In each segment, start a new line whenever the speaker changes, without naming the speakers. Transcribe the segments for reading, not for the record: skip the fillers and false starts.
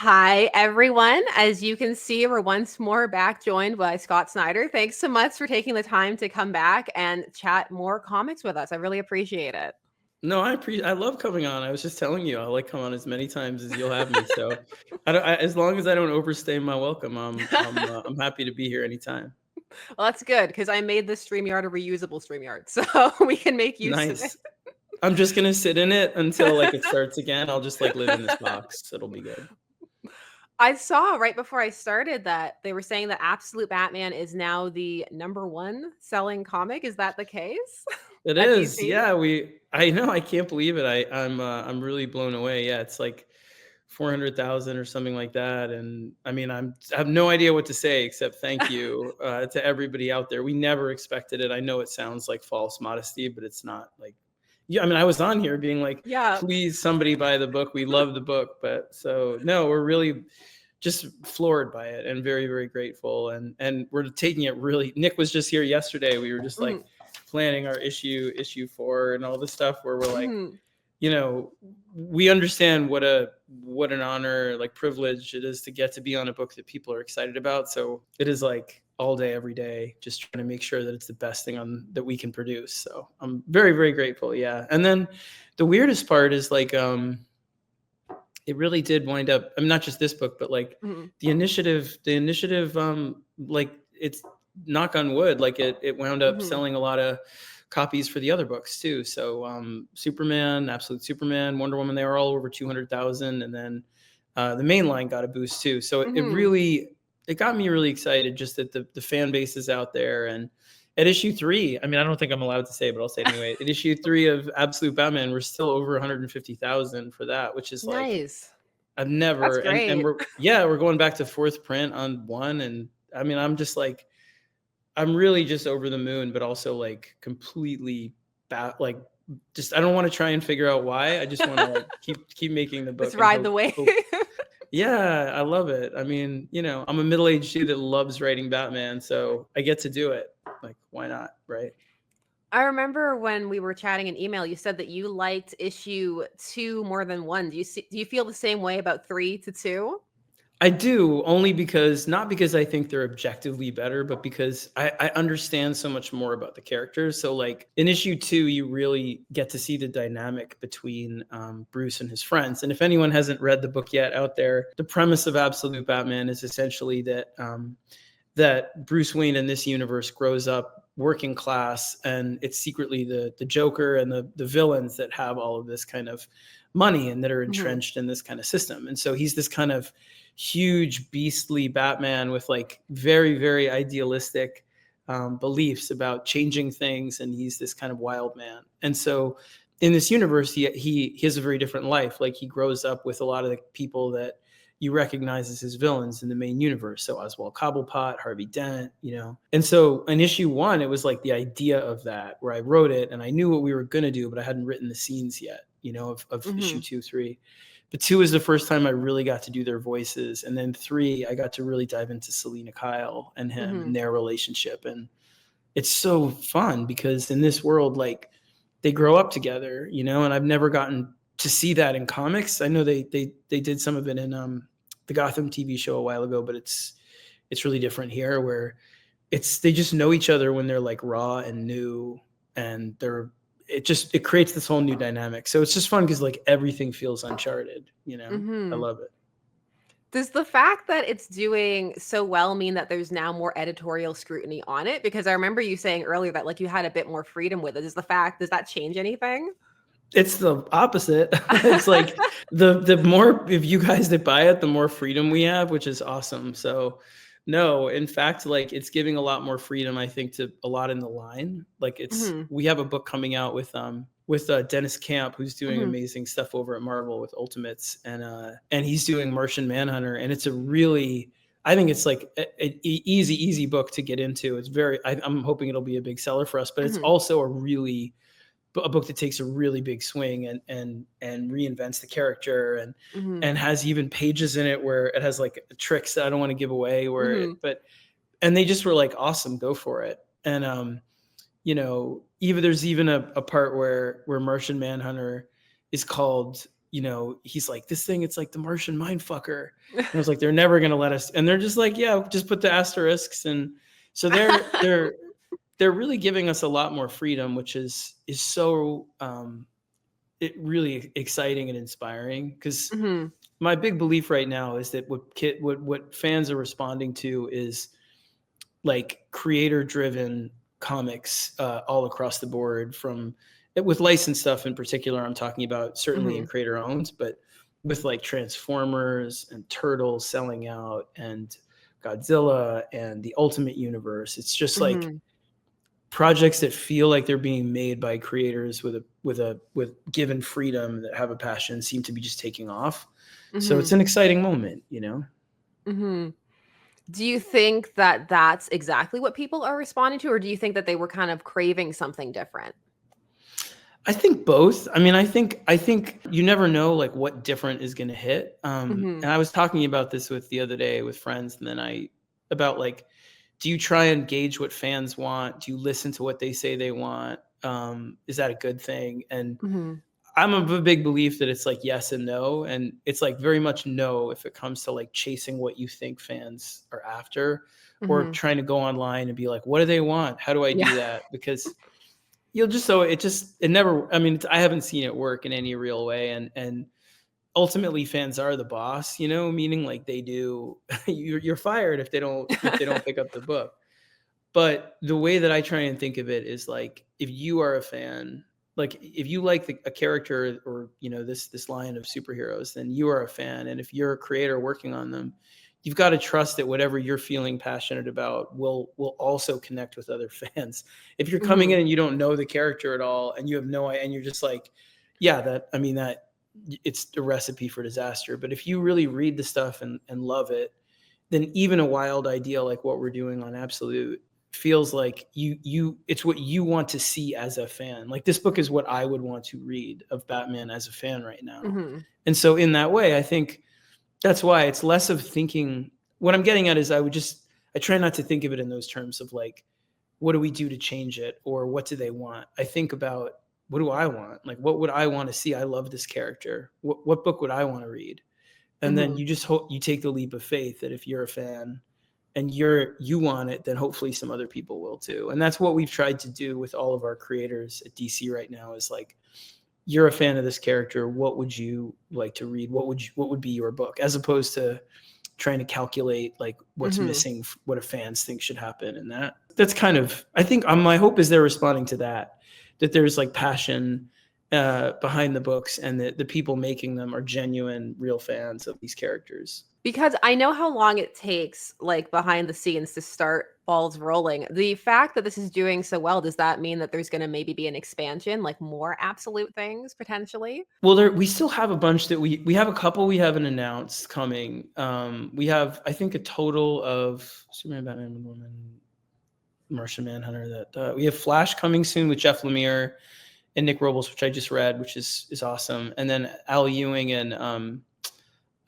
Hi, everyone. As you can see, we're once more back joined by Scott Snyder. Thanks so much for taking the time to come back and chat more comics with us. I really appreciate it.
No, I love coming on. I was just telling you, I like come on as many times as you'll have me. So, as long as I don't overstay my welcome, I'm happy to be here anytime.
Well, that's good because I made this StreamYard a reusable StreamYard, so we can make use of it.
Nice. I'm just gonna sit in it until like it starts again. I'll just like live in this box. It'll be good.
I saw right before I started that they were saying that Absolute Batman is now the number one selling comic. Is that the case
It
at
is.
DC?
Yeah, I know. I can't believe it. I'm really blown away. Yeah, it's like 400,000 or something like that. And I mean, I have no idea what to say except thank you to everybody out there. We never expected it. I know it sounds like false modesty, but it's not. Like, yeah, I mean, I was on here being like,
Yeah.
please somebody buy the book. We love the book. But so no, we're really just floored by it and very, very grateful. And we're taking it really. Nick was just here yesterday. We were just like
Mhm.
planning our issue 4 and all this stuff where we're like,
Mhm.
you know, we understand what an honor, like privilege it is to get to be on a book that people are excited about. So it is like all day, every day, just trying to make sure that it's the best thing on that we can produce. So I'm very, very grateful. Yeah. And then the weirdest part is like, it really did wind up, I mean, not just this book, but like
Mhm.
the initiative, like it's knock on wood, like it wound up
Mhm.
selling a lot of copies for the other books too. So Superman, Absolute Superman, Wonder Woman, they were all over 200,000. And then the main line got a boost too. So it
Mhm.
really, it got me really excited just that the fan base is out there. And at issue 3, I mean, I don't think I'm allowed to say, but I'll say it anyway. At issue 3 of Absolute Batman, we're still over 150,000 for that, which is like,
Nice.
I've
That's
never, and
great.
we're going back to fourth print on one. And I mean, I'm just like, I'm really just over the moon, but also like completely like, just I don't want to try and figure out why. I just want to like keep making the
Let's
book and
ride the
hope
wave.
hope. Yeah, I love it. I mean, I'm a middle-aged dude that loves writing Batman, so I get to do it. Like, why not, right?
I remember when we were chatting in email, you said that you liked issue 2 more than 1. Do you feel the same way about 3 to 2?
I do, only because not because I think they're objectively better, but because I understand so much more about the characters. So, like in issue 2, you really get to see the dynamic between Bruce and his friends. And if anyone hasn't read the book yet out there, the premise of Absolute Batman is essentially that Bruce Wayne in this universe grows up working class, and it's secretly the Joker and the villains that have all of this kind of money and that are
Mhm.
entrenched in this kind of system. And so he's this kind of huge beastly Batman with like very, very idealistic beliefs about changing things, and he's this kind of wild man. And so in this universe, he has a very different life. Like he grows up with a lot of the people that you recognize as his villains in the main universe. So Oswald Cobblepot, Harvey Dent. And so in issue 1, it was like the idea of that where I wrote it and I knew what we were going to do, but I hadn't written the scenes yet, of issue
Mhm.
2, 3. But 2 is the first time I really got to do their voices. And then 3, I got to really dive into Selena Kyle and him and
Mhm.
their relationship. And it's so fun because in this world, like they grow up together, and I've never gotten to see that in comics. I know they did some of it in the Gotham TV show a while ago, but it's really different here where they just know each other when they're like raw and new, and it creates this whole new dynamic. So it's just fun because like everything feels uncharted. I
Mhm.
love it.
Does the fact that it's doing so well mean that there's now more editorial scrutiny on it? Because I remember you saying earlier that, like, you had a bit more freedom with it. Does that change anything?
It's the opposite. It's like the more of you guys that buy it, the more freedom we have, which is awesome. So no, in fact, like it's giving a lot more freedom, I think, to a lot in the line. Like
Mhm.
we have a book coming out with Dennis Camp, who's doing
Mhm.
amazing stuff over at Marvel with Ultimates, and he's doing Martian Manhunter, and it's a really, I think it's like an easy book to get into. It's I'm hoping it'll be a big seller for us, but it's
Mhm.
also a book that takes a really big swing and reinvents the character,
Mhm.
and has even pages in it where it has like tricks that I don't want to give away,
Mhm.
and they just were like, awesome, go for it. And even there's even a part where Martian Manhunter is called he's like, this thing, it's like the Martian mindfucker. And I was like, they're never gonna let us. And they're just like, yeah, just put the asterisks. And so they're really giving us a lot more freedom, which is so it really exciting and inspiring. Because
Mhm.
my big belief right now is that what fans are responding to is like creator driven comics all across the board, from with licensed stuff in particular. I'm talking about certainly in
Mhm.
creator owns, but with like Transformers and Turtles selling out and Godzilla and the Ultimate Universe. It's just like
Mhm.
projects that feel like they're being made by creators with given freedom, that have a passion, seem to be just taking off. So it's
Mhm.
an exciting moment.
Mhm. Do you think that that's exactly what people are responding to, or do you think that they were kind of craving something different?
I think both. I mean, I think you never know like what different is going to hit.
Mhm.
And I was talking about this with the other day with friends, and then about like, do you try and gauge what fans want? Do you listen to what they say they want? Is that a good thing? And
Mhm.
I'm of a big belief that it's like yes and no, and it's like very much no if it comes to like chasing what you think fans are after, or
Mhm.
trying to go online and be like, what do they want? How do I
Yeah.
do that? Because you'll just so it never. I mean, I haven't seen it work in any real way, and ultimately fans are the boss, meaning like they do. You're fired if they don't pick up the book. But the way that I try and think of it is like, if you are a fan, like if you like a character, or this line of superheroes, then you are a fan. And if you're a creator working on them, you've got to trust that whatever you're feeling passionate about will also connect with other fans. If you're coming
Mhm.
in and you don't know the character at all, and you have no, and you're just like, yeah, that it's a recipe for disaster. But if you really read the stuff and love it, then even a wild idea like what we're doing on Absolute feels like it's what you want to see as a fan. Like, this book is what I would want to read of Batman as a fan right now.
Mhm.
And so in that way, I think that's why it's less of thinking. What I'm getting at is I try not to think of it in those terms of like, what do we do to change it, or what do they want? I think about, what do I want? Like, what would I want to see? I love this character. What book would I want to read? And then
Mhm.
you just hope you take the leap of faith that if you're a fan and you want it, then hopefully some other people will too. And that's what we've tried to do with all of our creators at DC right now, is like, you're a fan of this character, what would you like to read? What would be your book, as opposed to trying to calculate like what's
Mhm.
missing, what a fans think should happen. And that's kind of, I think, my hope is they're responding to that there's like passion behind the books, and that the people making them are genuine, real fans of these characters.
Because I know how long it takes, like, behind the scenes to start balls rolling. The fact that this is doing so well, does that mean that there's gonna maybe be an expansion, like more absolute things potentially?
Well, we still have a bunch that we have a couple we haven't announced coming. We have, I think, a total of Superman, Batman, Wonder Woman, Martian Manhunter. That we have Flash coming soon with Jeff Lemire and Nick Robles, which I just read, which is awesome. And then Al Ewing and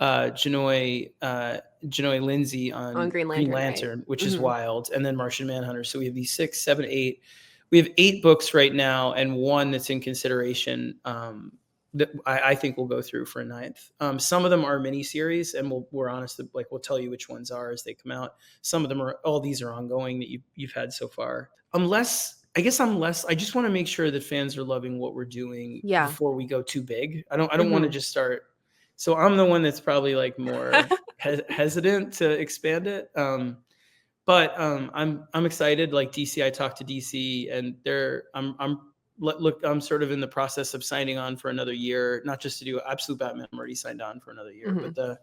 Janoy Lindsay
On
on
Green
Green
Lantern, right?
Lantern, which is
Mhm.
wild. And then Martian Manhunter. So we have these 6, 7, 8. We have 8 books right now, and one that's in consideration, that I think will go through for a ninth. Some of them are miniseries, and we're honest, like we'll tell you which ones are as they come out. Some of them are, all these are ongoing that you've had so far. I just want to make sure that fans are loving what we're doing
Yeah.
before we go too big. I don't want to
Mhm.
just start. So I'm the one that's probably like more hesitant to expand it. But I'm excited. Like DC, I talked to DC, and I'm sort of in the process of signing on for another year, not just to do Absolute Batman. I'm already signed on for another year, but
Mhm.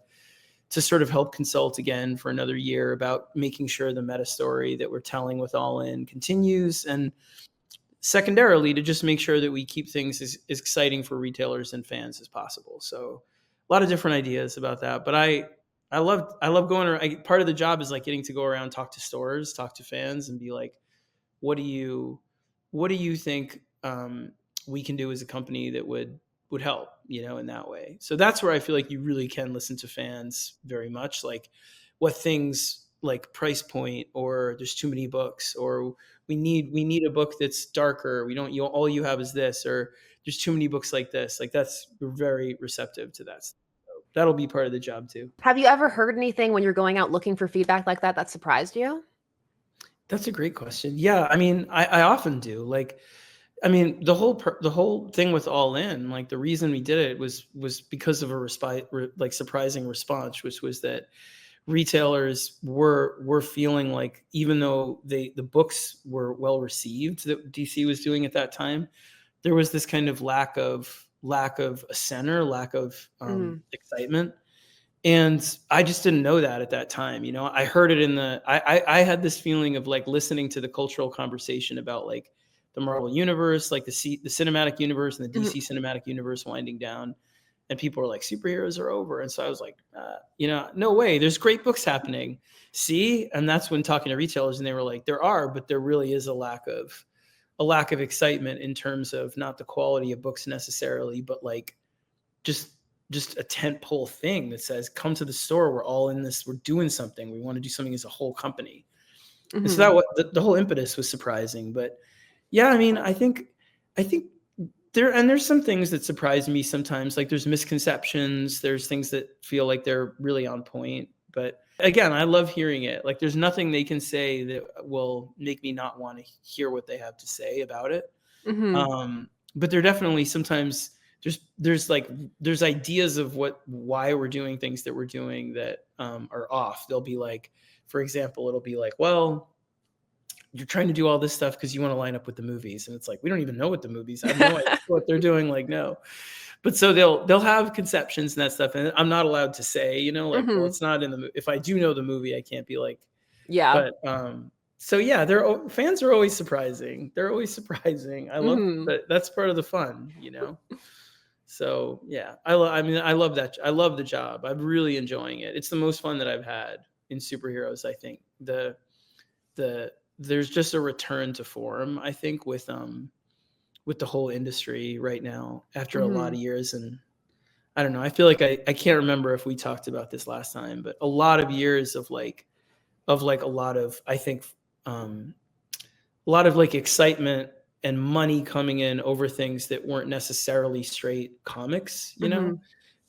to sort of help consult again for another year about making sure the meta story that we're telling with All In continues, and secondarily to just make sure that we keep things as exciting for retailers and fans as possible. So a lot of different ideas about that. But I love going around. Part of the job is like getting to go around, talk to stores, talk to fans, and be like, what do you what do you think we can do as a company that would help, in that way. So that's where I feel like you really can listen to fans very much, like what things, like price point, or there's too many books, or we need a book that's darker, we don't you all you have is this, or there's too many books like this. Like we're very receptive to that. So that'll be part of the job too.
Have you ever heard anything when you're going out looking for feedback like that surprised you?
That's a great question. Yeah, I mean, I often do. Like, I mean, the whole thing with All In, like the reason we did it was because of a like surprising response, which was that retailers were feeling like, even though the books were well received that DC was doing at that time, there was this kind of lack of a center, lack of excitement. And I just didn't know that at that time. You know, I heard it in I had this feeling of like listening to the cultural conversation about like the Marvel universe, like the cinematic universe and the DC cinematic universe winding down. And people were like, superheroes are over. And so I was like, you know, no way, there's great books happening. See? And that's when talking to retailers, and they were like, there are, but there really is a lack of excitement in terms of not the quality of books necessarily, but like just a tentpole thing that says, come to the store. We're all in this. We're doing something. We want to do something as a whole company. And so that the whole impetus was surprising. But yeah, I mean, I think there's some things that surprise me sometimes. Like there's misconceptions. There's things that feel like they're really on point. But again, I love hearing it. Like there's nothing they can say that will make me not want to hear what they have to say about it. But there definitely sometimes there's ideas of why we're doing things that we're doing that are off. They'll be like, for example, it'll be like, well, you're trying to do all this stuff because you want to line up with the movies. And it's like, we don't even know what the movies, I have no idea what they're doing. Like, no. But so they'll have conceptions and that stuff. And I'm not allowed to say, you know, like, well, it's not in the, if I do know the movie, I can't be like,
yeah.
But so yeah, fans are always surprising. They're always surprising. I love that. That's part of the fun, you know? So yeah, I love that. I love the job. I'm really enjoying it. It's the most fun that I've had in superheroes. I think there's just a return to form, I think, with the whole industry right now after a lot of years. And I don't know, I feel like I can't remember if we talked about this last time, but a lot of years of a lot of, I think, a lot of like excitement and money coming in over things that weren't necessarily straight comics, you know?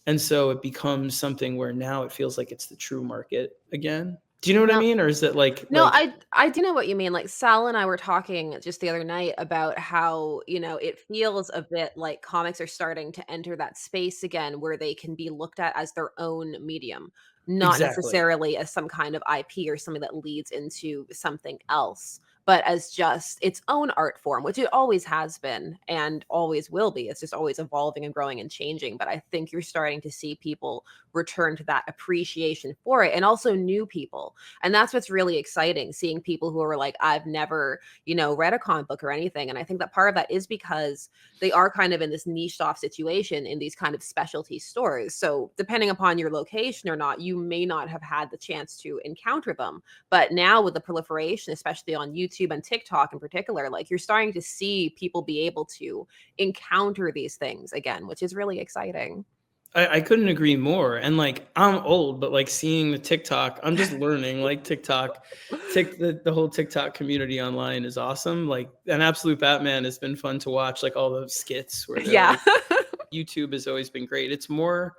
And so it becomes something where now it feels like it's the true market again. Do you know what I mean? Or is it like...
No, I do know what you mean. Like Sal and I were talking just the other night about how, you know, it feels a bit like comics are starting to enter that space again where they can be looked at as their own medium, not
Exactly.
necessarily as some kind of IP or something that leads into something else, but as just its own art form, which it always has been and always will be. It's just always evolving and growing and changing. But I think you're starting to see people return to that appreciation for it, and also new people. And that's what's really exciting, seeing people who are like, I've never, you know, read a comic book or anything. And I think that part of that is because they are kind of in this niched off situation in these kind of specialty stores. So depending upon your location or not, you may not have had the chance to encounter them. But now with the proliferation, especially on YouTube and TikTok in particular, like you're starting to see people be able to encounter these things again, which is really exciting.
I couldn't agree more. And like, I'm old, but like seeing the TikTok, I'm just learning like TikTok, the whole TikTok community online is awesome. Like an Absolute Batman has been fun to watch, like all those skits where
Yeah.
like, YouTube has always been great. It's more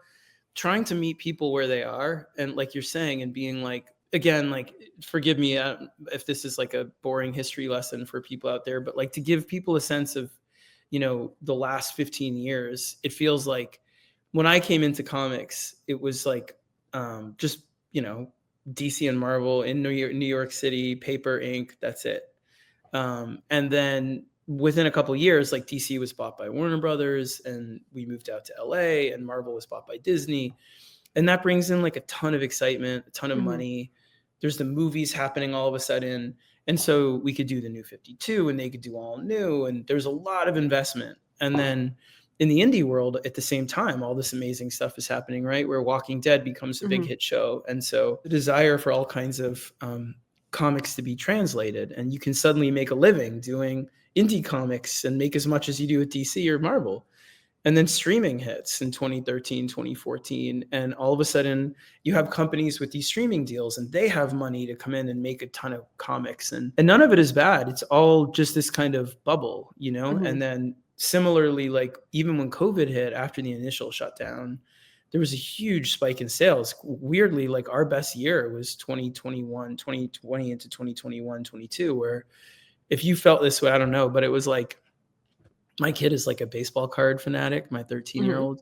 trying to meet people where they are. And like you're saying, and being like, again, like, forgive me if this is like a boring history lesson for people out there, but like to give people a sense of, you know, the last 15 years, it feels like, when I came into comics, it was like just, you know, DC and Marvel in New York City, paper, ink, that's it. And then within a couple of years, like DC was bought by Warner Brothers, and we moved out to LA, and Marvel was bought by Disney. And that brings in like a ton of excitement, a ton of money. There's the movies happening all of a sudden. And so we could do the New 52 and they could do all new. And there's a lot of investment. And then in the indie world at the same time, all this amazing stuff is happening, right? Where Walking Dead becomes a big hit show. And so the desire for all kinds of comics to be translated, and you can suddenly make a living doing indie comics and make as much as you do at DC or Marvel. And then streaming hits in 2013, 2014. And all of a sudden you have companies with these streaming deals, and they have money to come in and make a ton of comics. And none of it is bad. It's all just this kind of bubble, you know? And then similarly, like even when COVID hit after the initial shutdown, there was a huge spike in sales. Weirdly, like our best year was 2021, 2020 into 2021, 22, where if you felt this way, I don't know, but it was like my kid is like a baseball card fanatic, my 13-year
Mhm.
old.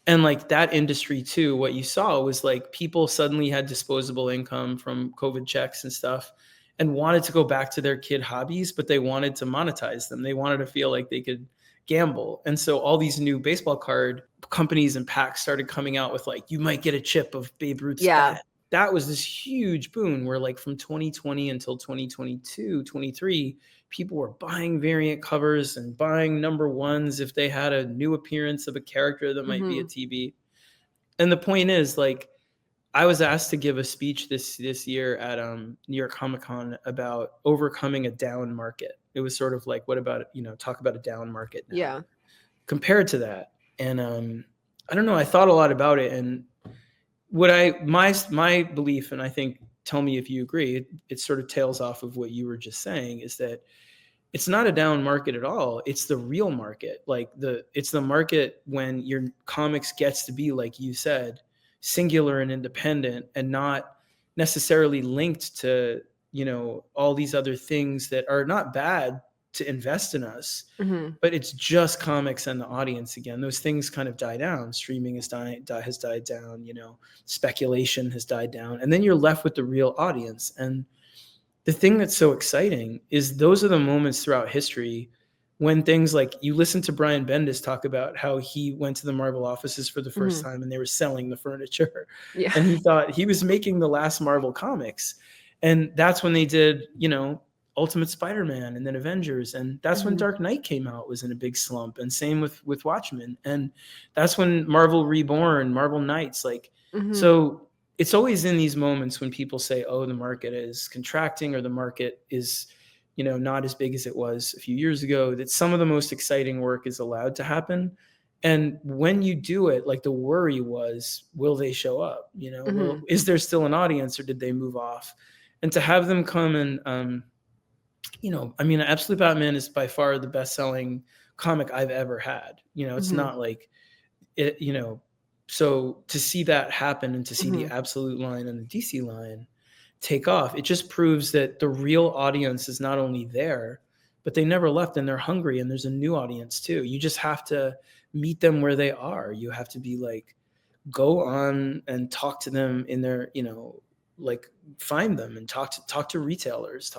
And like that industry too, what you saw was like people suddenly had disposable income from COVID checks and stuff and wanted to go back to their kid hobbies, but they wanted to monetize them. They wanted to feel like they could gamble. And so all these new baseball card companies and packs started coming out with like, you might get a chip of Babe Ruth's
Yeah.
bat. That was this huge boon where like from 2020 until 2022, 23, people were buying variant covers and buying number ones if they had a new appearance of a character that might be a
Mhm.
TB. And the point is, like, I was asked to give a speech this year at New York Comic Con about overcoming a down market. It was sort of like, what about, talk about a down market now
Yeah.
compared to that. And I don't know. I thought a lot about it, and what my belief, and I think, tell me if you agree. It sort of tails off of what you were just saying, is that it's not a down market at all. It's the real market. Like it's the market when your comics gets to be, like you said, singular and independent and not necessarily linked to, all these other things that are not bad to invest in us,
Mhm.
but it's just comics and the audience again. Those things kind of die down. Streaming has died down, speculation has died down. And then you're left with the real audience. And the thing that's so exciting is those are the moments throughout history when things like, you listen to Brian Bendis talk about how he went to the Marvel offices for the first
Mhm.
time and they were selling the furniture.
Yeah.
And he thought he was making the last Marvel comics. And that's when they did, Ultimate Spider-Man and then Avengers. And that's when
Mhm.
Dark Knight came out, was in a big slump. And same with Watchmen. And that's when Marvel Reborn, Marvel Knights, like,
Mhm.
so it's always in these moments when people say, oh, the market is contracting or the market is, not as big as it was a few years ago, that some of the most exciting work is allowed to happen. And when you do it, like the worry was, will they show up?
Mhm.
Is there still an audience or did they move off? And to have them come and, I mean, Absolute Batman is by far the best selling comic I've ever had. It's
Mhm.
not like it, so to see that happen and to see the
Mhm.
Absolute line and the DC line take off, it just proves that the real audience is not only there, but they never left and they're hungry and there's a new audience too. You just have to meet them where they are. You have to be like, go on and talk to them in their, like find them and talk to retailers,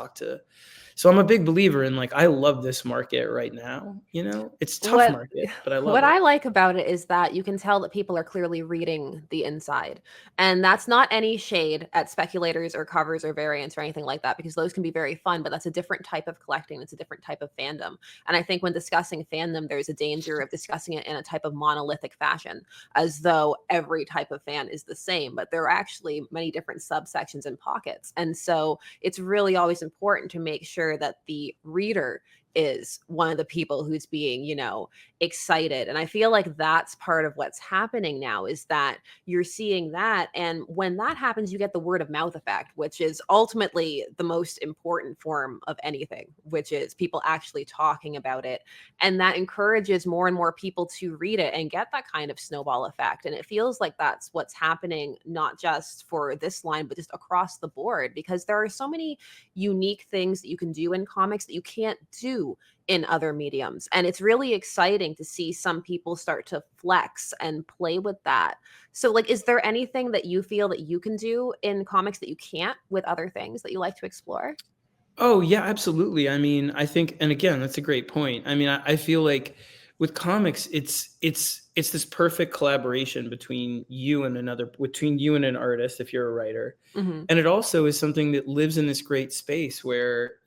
so I'm a big believer in, like, I love this market right now. It's a tough
What
market, but I love
what
it.
I like about it is that you can tell that people are clearly reading the inside. And that's not any shade at speculators or covers or variants or anything like that, because those can be very fun, but that's a different type of collecting. It's a different type of fandom. And I think when discussing fandom, there's a danger of discussing it in a type of monolithic fashion, as though every type of fan is the same. But there are actually many different subsections and pockets. And so it's really always important to make sure that the reader is one of the people who's being, excited. And I feel like that's part of what's happening now, is that you're seeing that. And when that happens, you get the word of mouth effect, which is ultimately the most important form of anything, which is people actually talking about it. And that encourages more and more people to read it and get that kind of snowball effect. And it feels like that's what's happening, not just for this line, but just across the board, because there are so many unique things that you can do in comics that you can't do in other mediums. And it's really exciting to see some people start to flex and play with that. So, like, is there anything that you feel that you can do in comics that you can't with other things that you like to explore?
Oh, yeah, absolutely. I mean, I think, and again, that's a great point. I mean, I feel like with comics, it's this perfect collaboration between you and an artist, if you're a writer.
Hmm.
And it also is something that lives in this great space where,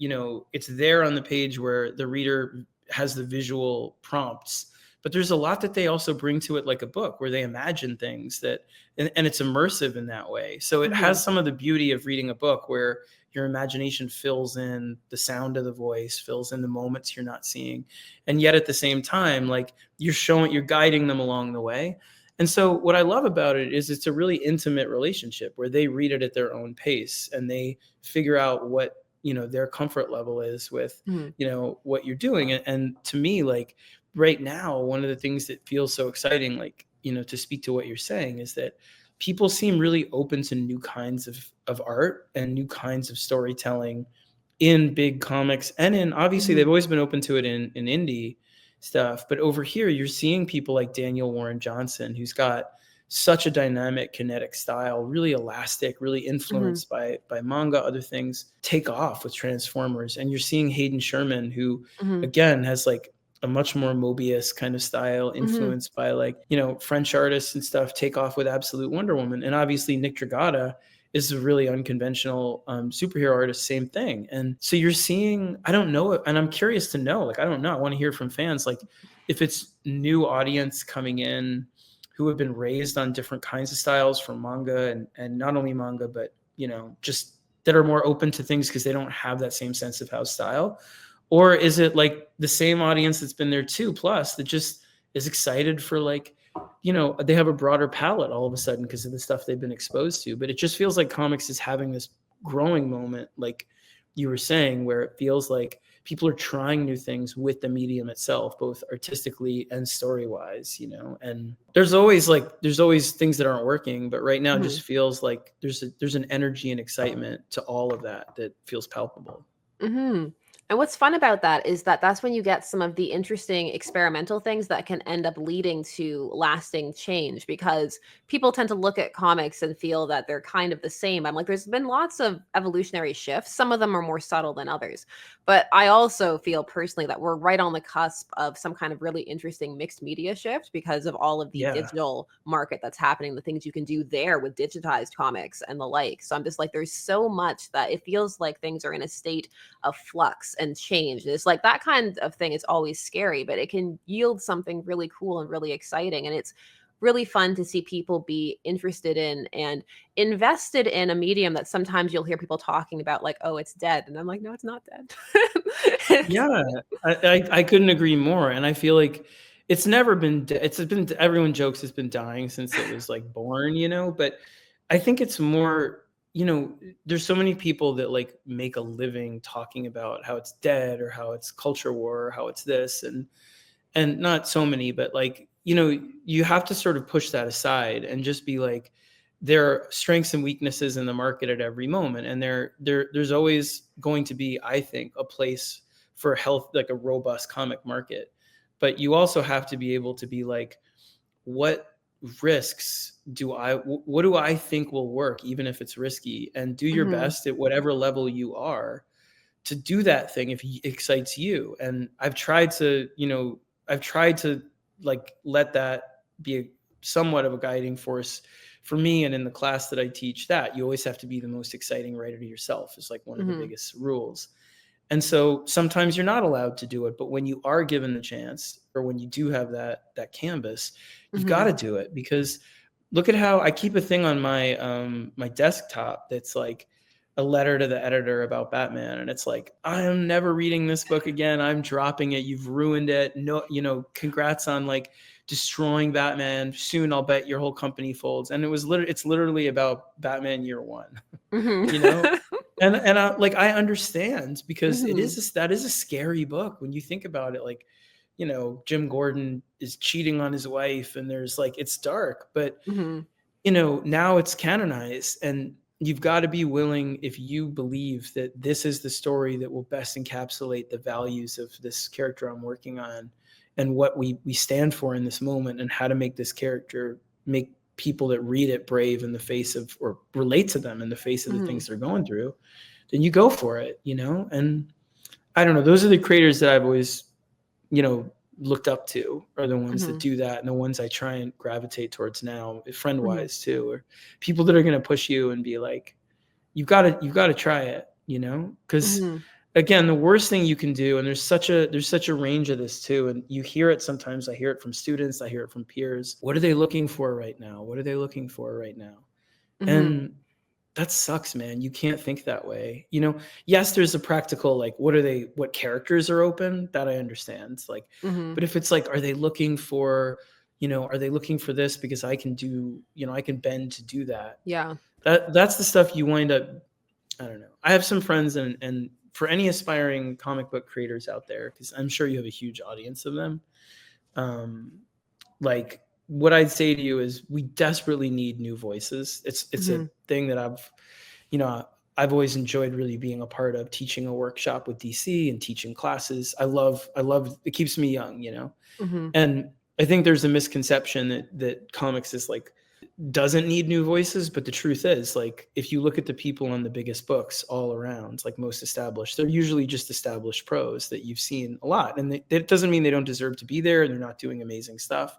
it's there on the page where the reader has the visual prompts, but there's a lot that they also bring to it, like a book where they imagine things and it's immersive in that way. So it
Hmm.
has some of the beauty of reading a book where your imagination fills in the sound of the voice, fills in the moments you're not seeing. And yet at the same time, like you're guiding them along the way. And so what I love about it is it's a really intimate relationship where they read it at their own pace and they figure out what, their comfort level is with,
Hmm.
what you're doing. And to me, like right now, one of the things that feels so exciting, like, to speak to what you're saying, is that people seem really open to new kinds of art and new kinds of storytelling in big comics, and in, obviously, they've
Mhm.
always been open to it in indie stuff, but over here you're seeing people like Daniel Warren Johnson, who's got such a dynamic kinetic style, really elastic, really
Mhm.
influenced by manga, other things, take off with Transformers. And you're seeing Hayden Sherman, who
Mhm.
again has like a much more Mobius kind of style,
Mhm.
influenced by like, French artists and stuff, take off with Absolute Wonder Woman. And obviously Nick Dragata is a really unconventional superhero artist, same thing. And so you're seeing, I don't know, and I'm curious to know, like, I don't know, I want to hear from fans, like, if it's new audience coming in who have been raised on different kinds of styles from manga, and not only manga, but, just that are more open to things because they don't have that same sense of house style. Or is it like the same audience that's been there too, plus, that just is excited for, like, they have a broader palette all of a sudden because of the stuff they've been exposed to. But it just feels like comics is having this growing moment, like you were saying, where it feels like people are trying new things with the medium itself, both artistically and story wise, and there's always things that aren't working, but right now it
Mhm.
just feels like there's an energy and excitement to all of that feels palpable.
Mhm. And what's fun about that is that that's when you get some of the interesting experimental things that can end up leading to lasting change, because people tend to look at comics and feel that they're kind of the same. I'm like, there's been lots of evolutionary shifts. Some of them are more subtle than others. But I also feel personally that we're right on the cusp of some kind of really interesting mixed media shift because of all of the
Yeah.
digital market that's happening, the things you can do there with digitized comics and the like. So I'm just like, there's so much that it feels like things are in a state of flux and change. And it's like that kind of thing is always scary, but it can yield something really cool and really exciting. And it's really fun to see people be interested in and invested in a medium that sometimes you'll hear people talking about, like, oh, it's dead. And I'm like, no, it's not dead. It's-
Yeah, I couldn't agree more, and I feel like it's never been it's been, everyone jokes it's been dying since it was, like, born, but I think it's more, there's so many people that, like, make a living talking about how it's dead or how it's culture war or how it's this, and not so many, but, like, you have to sort of push that aside and just be like, there are strengths and weaknesses in the market at every moment, and there's always going to be, I think, a place for health, like a robust comic market. But you also have to be able to be like, what risks what do I think will work, even if it's risky, and do your
Mhm.
best at whatever level you are to do that thing if it excites you. And I've tried to, like, let that be somewhat of a guiding force for me. And in the class that I teach, that you always have to be the most exciting writer to yourself is like one of the
Mhm.
biggest rules. And so sometimes you're not allowed to do it, but when you are given the chance, or when you do have that canvas, you've got
Mhm.
to do it. Because look at how I keep a thing on my desktop that's like a letter to the editor about Batman, and it's like, I am never reading this book again. I'm dropping it. You've ruined it. No, congrats on like destroying Batman. Soon I'll bet your whole company folds. And it's literally about Batman Year One,
Mhm.
you know? And like, I understand, because
Mhm.
that is a scary book when you think about it. Like, Jim Gordon is cheating on his wife, and there's like, it's dark, but
Mhm.
now it's canonized, and you've got to be willing, if you believe that this is the story that will best encapsulate the values of this character I'm working on, and what we stand for in this moment, and how to make this character make people that read it brave in the face of, or relate to them in the face of the
Mhm.
things they're going through, then you go for it, and I don't know, those are the creators that I've always, you know, looked up to, are the ones that
Mhm.
do that, and the ones I try and gravitate towards now, friend
Mhm.
wise too, or people that are going to push you and be like, you've got to try it, because
Mhm.
again, the worst thing you can do, and there's such a range of this too, and you hear it sometimes. I hear it from students, I hear it from peers. What are they looking for right now? What are they looking for right now?
Mhm.
And that sucks, man. You can't think that way. Yes, there's a practical, like, what characters are open, that I understand. It's like,
Mhm.
but if it's like, are they looking for this because I can bend to do that.
Yeah.
That's the stuff you wind up, I don't know. I have some friends, and for any aspiring comic book creators out there, because I'm sure you have a huge audience of them, Um, like what I'd say to you is we desperately need new voices. It's a
Mhm.
thing that you know, I've always enjoyed really being a part of, teaching a workshop with DC and teaching classes. I love it, keeps me young, you know.
Mhm.
And I think there's a misconception that comics is like doesn't need new voices, but the truth is, like, if you look at the people on the biggest books all around, like most established, they're usually just established pros that you've seen a lot, and that doesn't mean they don't deserve to be there and they're not doing amazing stuff.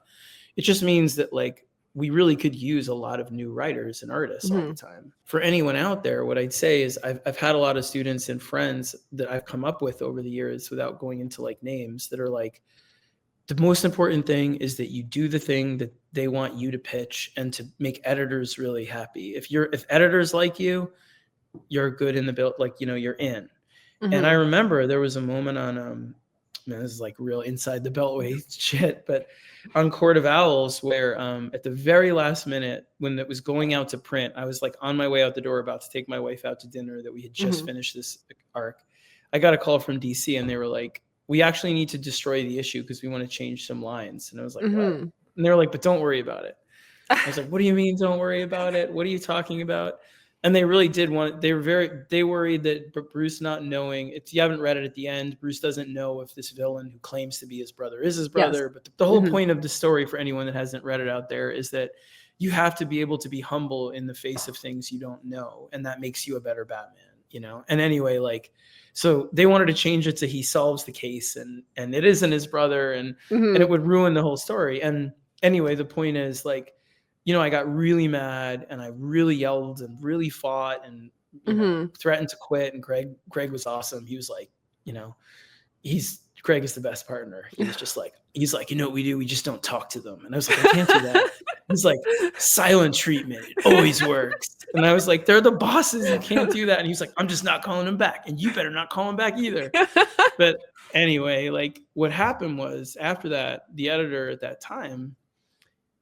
It just means that, like, we really could use a lot of new writers and artists all the
Mhm.
time. For anyone out there, what I'd say is I've had a lot of students and friends that I've come up with over the years, without going into like names, that are like, the most important thing is that you do the thing that they want you to pitch and to make editors really happy. If editors like you're good in the build, like, you know, you're in. And I
Mhm.
remember there was a moment on man, this is like real inside the beltway shit, but on Court of Owls, where at the very last minute when it was going out to print, I was like on my way out the door about to take my wife out to dinner, that we had just
Mhm.
finished this arc. I got a call from DC and they were like, we actually need to destroy the issue because we want to change some lines. And I was like, what?
Mhm.
And they were like, but don't worry about it. I was like, what do you mean don't worry about it? What are you talking about? And they really did want, they worried that Bruce not knowing, if you haven't read it at the end, Bruce doesn't know if this villain who claims to be his brother is his
Yes.
brother. But the whole
Mhm.
point of the story, for anyone that hasn't read it out there, is that you have to be able to be humble in the face of things you don't know. And that makes you a better Batman, you know? And anyway, like, so they wanted to change it to he solves the case and it isn't his brother, and it
Mhm.
would ruin the whole story. And anyway, the point is, like, you know, I got really mad and I really yelled and really fought and, you know,
Mhm.
threatened to quit. And Greg was awesome. He was like, you know, Greg is the best partner. He was just like, he's like, you know what we do? We just don't talk to them. And I was like, I can't do that. He's like, silent treatment. It always works. And I was like, they're the bosses. You can't do that. And he's like, I'm just not calling them back. And you better not call them back either. But anyway, like, what happened was, after that, the editor at that time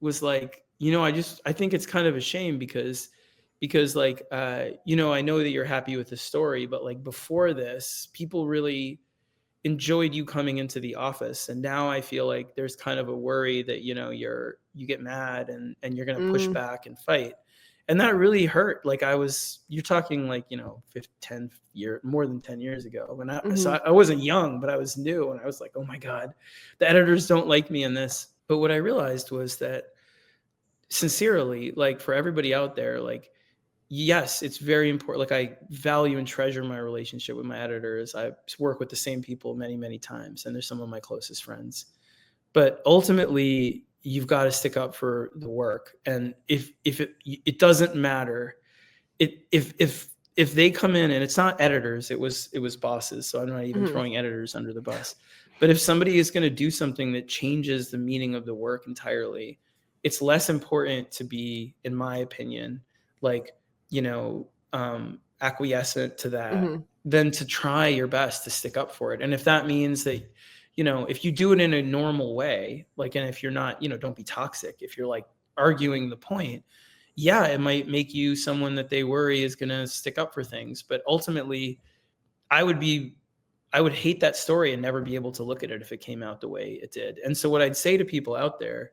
was like, you know, I think it's kind of a shame because like, you know, I know that you're happy with the story, but like before this, people really enjoyed you coming into the office, and now I feel like there's kind of a worry that, you know, you get mad and you're going to push
Mm.
back and fight. And that really hurt. Like, you're talking like, you know, 10 year, more than 10 years ago. And
Mhm.
I wasn't young, but I was new. And I was like, oh my God, the editors don't like me in this. But what I realized was that, sincerely, like, for everybody out there, like, yes, it's very important. Like, I value and treasure my relationship with my editors. I work with the same people many, many times, and they're some of my closest friends. But ultimately, you've got to stick up for the work. And if it doesn't matter, if they come in, and it's not editors, it was bosses. So I'm not even
Mhm.
throwing editors under the bus. But if somebody is going to do something that changes the meaning of the work entirely, it's less important to be, in my opinion, like, you know, acquiescent to that,
Mhm.
than to try your best to stick up for it. And if that means that, you know, if you do it in a normal way, like, and if you're not, you know, don't be toxic. If you're like arguing the point, yeah, it might make you someone that they worry is going to stick up for things. But ultimately, I would be, I would hate that story and never be able to look at it if it came out the way it did. And so, what I'd say to people out there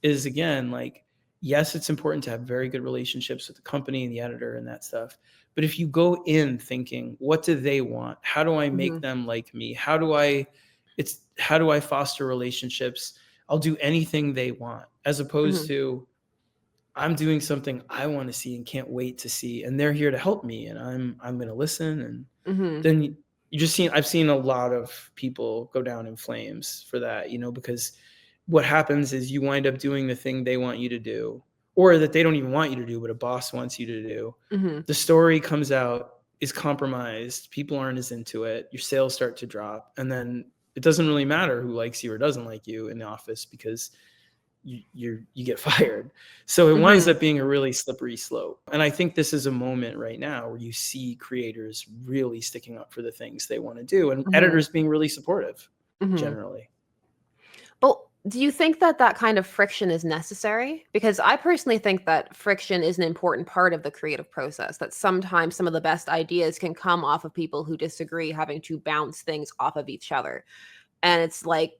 is, again, like, yes, it's important to have very good relationships with the company and the editor and that stuff. But if you go in thinking, what do they want? How do I make
Mhm.
them like me? How do I foster relationships? I'll do anything they want, as opposed
Mhm.
to, I'm doing something I want to see and can't wait to see, and they're here to help me, and I'm going to listen. And
Mhm.
then you just seen I've seen a lot of people go down in flames for that, you know, because what happens is you wind up doing the thing they want you to do, or that they don't even want you to do, but a boss wants you to do.
Mhm.
The story comes out, is compromised, people aren't as into it, your sales start to drop, and then it doesn't really matter who likes you or doesn't like you in the office, because you get fired. So it winds
Mhm.
up being a really slippery slope. And I think this is a moment right now where you see creators really sticking up for the things they want to do, and
Mhm.
editors being really supportive
Mhm.
generally.
Well, do you think that that kind of friction is necessary? Because I personally think that friction is an important part of the creative process, that sometimes some of the best ideas can come off of people who disagree having to bounce things off of each other. And it's like,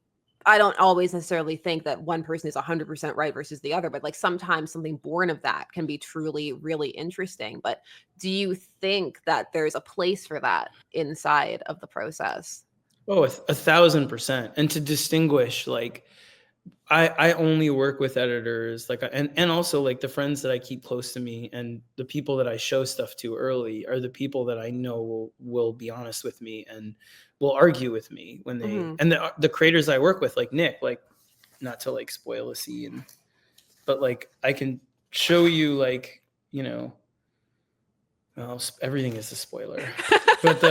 I don't always necessarily think that one person is 100% right versus the other, but like sometimes something born of that can be truly really interesting. But do you think that there's a place for that inside of the process?
Oh, 1,000%. And to distinguish, like, I only work with editors, like, and also like the friends that I keep close to me and the people that I show stuff to early are the people that I know will be honest with me and will argue with me when they,
Hmm.
and the creators I work with, like Nick, like, not to like spoil a scene, but like I can show you, like, you know, well, everything is a spoiler, but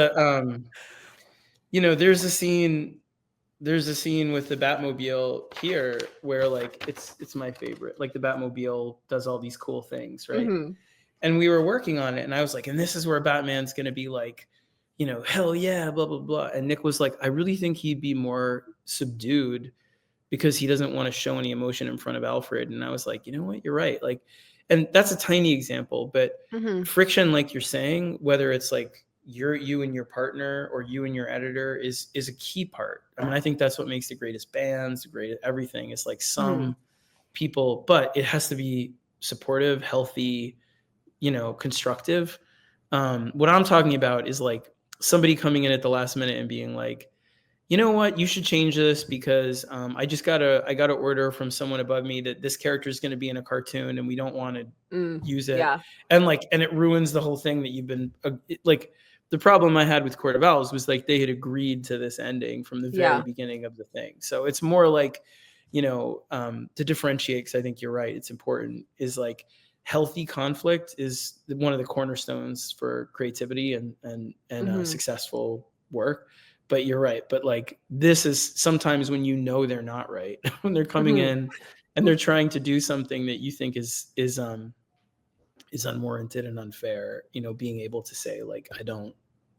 there's a scene with the Batmobile here where, like, it's my favorite. Like, the Batmobile does all these cool things, right?
Hmm.
And we were working on it, and I was like, and this is where Batman's gonna be like, hell yeah, blah blah blah. And Nick was like, I really think he'd be more subdued because he doesn't want to show any emotion in front of Alfred. And I was like, you know what, you're right. Like, and that's a tiny example, but
Hmm.
friction, like you're saying, whether it's like you and your partner or you and your editor is a key part. I mean, I think that's what makes the greatest bands, the greatest everything. It's like
Hmm.
some people, but it has to be supportive, healthy, constructive. What I'm talking about is like somebody coming in at the last minute and being like, you know what, you should change this because I got a order from someone above me that this character is going to be in a cartoon and we don't want to
Mm.
use it.
Yeah.
And it ruins the whole thing that you've been like. The problem I had with Court of Owls was like they had agreed to this ending from the very
Yeah.
beginning of the thing. So it's more like, to differentiate, because I think you're right, it's important, is like healthy conflict is one of the cornerstones for creativity and
Hmm.
successful work. But you're right. But like this is sometimes when they're not right, when they're coming
Hmm.
in and they're trying to do something that you think is unwarranted and unfair, being able to say like,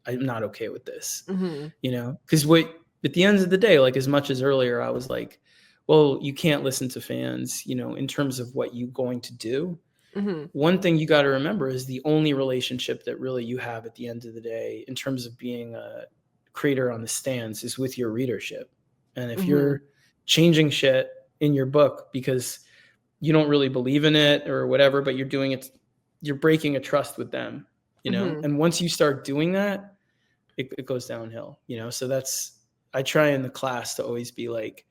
I'm not okay with this,
Hmm.
because what at the end of the day, like as much as earlier I was like, well, you can't listen to fans, in terms of what you're going to do.
Hmm.
One thing you got to remember is the only relationship that really you have at the end of the day in terms of being a creator on the stands is with your readership. And if
Hmm.
you're changing shit in your book because you don't really believe in it or whatever, but you're doing it, you're breaking a trust with them,
Hmm.
and once you start doing that, it goes downhill, so I try in the class to always be like,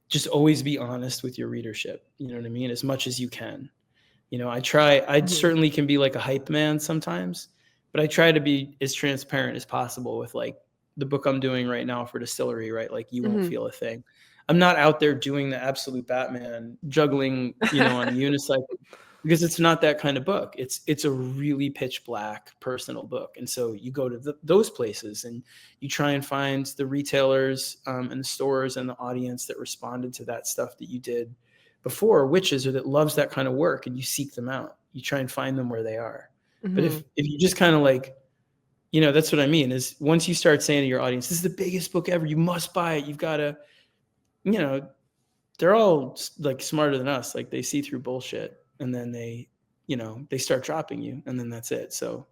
just always be honest with your readership, you know what I mean, as much as you can. I
Hmm.
certainly can be like a hype man sometimes, but I try to be as transparent as possible with like the book I'm doing right now for Distillery, right? Like you won't
Hmm.
feel a thing. I'm not out there doing the absolute Batman juggling, on a unicycle, because it's not that kind of book. It's a really pitch black personal book. And so you go to those places and you try and find the retailers and the stores and the audience that responded to that stuff that you did before, witches, or that loves that kind of work, and you seek them out. You try and find them where they are. But if
Hmm.
you just kind of like, that's what I mean, is once you start saying to your audience, this is the biggest book ever, you must buy it, you've got to, you know, they're all like smarter than us. Like they see through bullshit and then they start dropping you, and then that's it. So,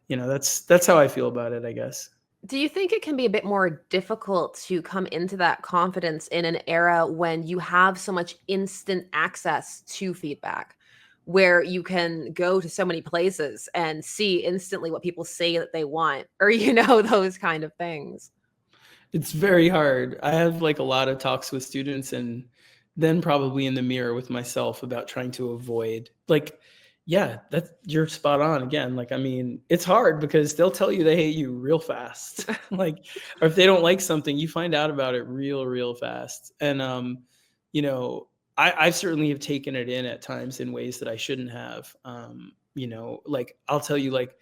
that's how I feel about it, I guess.
Do you think it can be a bit more difficult to come into that confidence in an era when you have so much instant access to feedback, where you can go to so many places and see instantly what people say that they want, or, those kind of things?
It's very hard. I have like a lot of talks with students and then probably in the mirror with myself about trying to avoid, like, yeah, you're spot on again. Like, I mean, it's hard because they'll tell you they hate you real fast. Like, or if they don't like something, you find out about it real fast. And I certainly have taken it in at times in ways that I shouldn't have. Like I'll tell you, like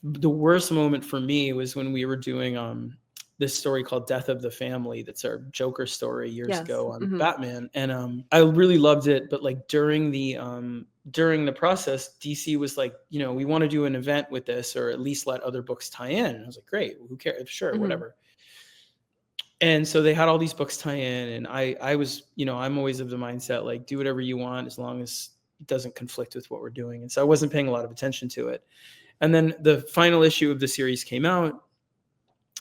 the worst moment for me was when we were doing this story called Death of the Family, that's our Joker story years
Yes.
ago on
Mhm.
Batman, and I really loved it, but like during the process, DC was like, we want to do an event with this, or at least let other books tie in. And I was like, great, who cares, sure,
Mhm.
whatever. And so they had all these books tie in, and I was, I'm always of the mindset like, do whatever you want as long as it doesn't conflict with what we're doing. And so I wasn't paying a lot of attention to it. And then the final issue of the series came out,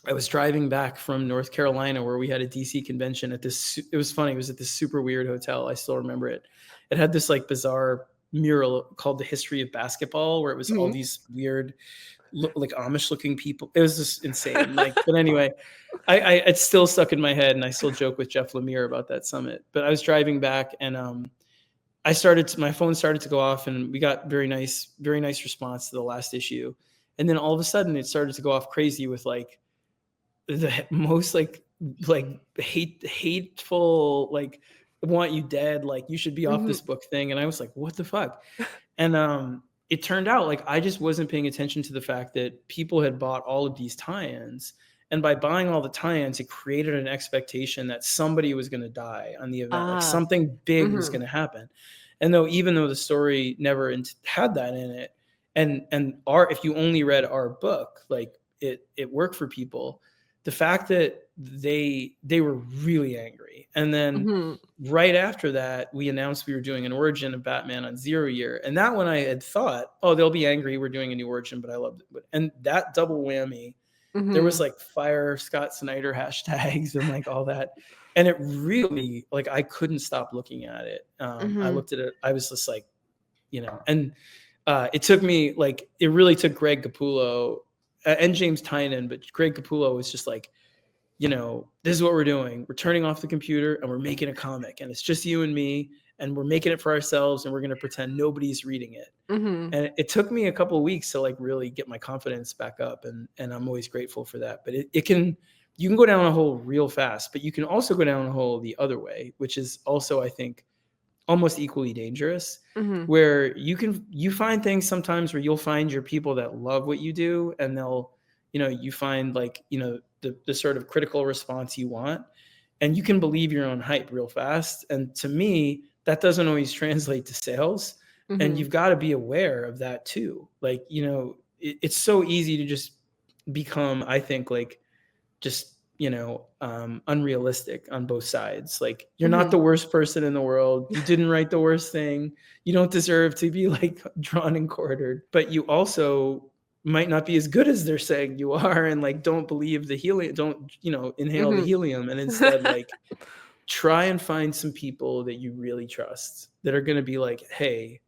I was driving back from North Carolina where we had a DC convention at this. It was funny. It was at this super weird hotel. I still remember it. It had this like bizarre mural called The History of Basketball, where it was all
Mhm.
these weird, like Amish looking people. It was just insane. Like, but anyway, it's still stuck in my head, and I still joke with Jeff Lemire about that summit. But I was driving back, and my phone started to go off, and we got very nice response to the last issue. And then all of a sudden, it started to go off crazy with like the most hateful, like, want you dead, like you should be off
Mhm.
this book thing. And I was like, what the fuck? And it turned out like I just wasn't paying attention to the fact that people had bought all of these tie-ins. And by buying all the tie-ins, it created an expectation that somebody was going to die on the event, like
Ah.
something big was
Mhm.
going to happen. And even though the story never had that in it, and if you only read our book, like it worked for people. The fact that they were really angry, and then
Mhm.
right after that, we announced we were doing an origin of Batman on 0 Year. And that one I had thought, oh, they'll be angry. We're doing a new origin, but I loved it. And that double whammy, there was
Mhm.
like fire Scott Snyder hashtags and like all that. And it really, like, I couldn't stop looking at it. I
Mhm.
looked at it. I was just like, and it took me like, it really took Greg Capullo and James Tynan, but Greg Capullo was just like, this is what we're doing. We're turning off the computer and we're making a comic, and it's just you and me, and we're making it for ourselves, and we're going to pretend nobody's reading it.
Mhm.
And it took me a couple of weeks to like really get my confidence back up. And I'm always grateful for that. But you can go down a hole real fast, but you can also go down a hole the other way, which is also, I think, almost equally dangerous,
Mhm.
where you find things sometimes where you'll find your people that love what you do, and you find like, the sort of critical response you want, and you can believe your own hype real fast. And to me, that doesn't always translate to sales. And
Mhm.
you've got to be aware of that too. Like, it's so easy to just become, I think, like, just unrealistic on both sides. Like, you're not the
Mhm.
worst person in the world, you didn't write the worst thing, you don't deserve to be like drawn and quartered, but you also might not be as good as they're saying you are. And like, don't believe the helium, don't inhale the
Mhm.
helium, and instead, like, try and find some people that you really trust that are going to be like, hey,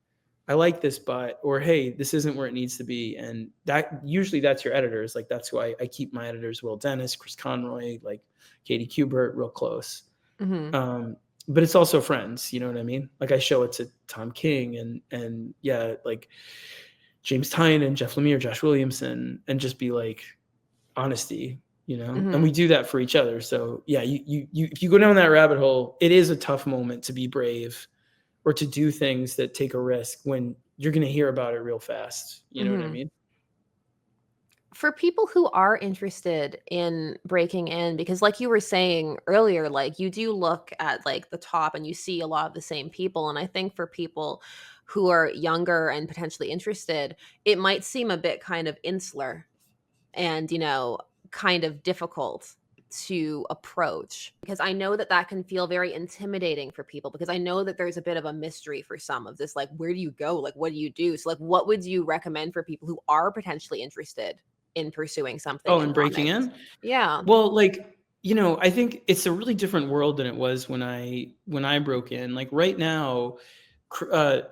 I like this, or hey, this isn't where it needs to be. And that usually that's your editors. Like, that's why I keep my editors, Will Dennis, Chris Conroy, like Katie Kubert, real close.
Mhm.
Um, but it's also friends, you know what I mean? Like, I show it to Tom King and yeah, like James Tyne and Jeff Lemire, Josh Williamson, and just be like, honesty, and we
Mhm.
do that for each other. So yeah, you if you go down that rabbit hole, it is a tough moment to be brave or to do things that take a risk when you're going to hear about it real fast. You know what I
Mhm.
mean?
For people who are interested in breaking in, because like you were saying earlier, like you do look at like the top and you see a lot of the same people. And I think for people who are younger and potentially interested, it might seem a bit kind of insular and, kind of difficult to approach, because I know that that can feel very intimidating for people, because I know that there's a bit of a mystery for some of this, like, where do you go? Like, what do you do? So, like, what would you recommend for people who are potentially interested in pursuing something
Oh,
in
and breaking
comics?
in?
Yeah.
Well, like, I think it's a really different world than it was when I broke in. Like, right now,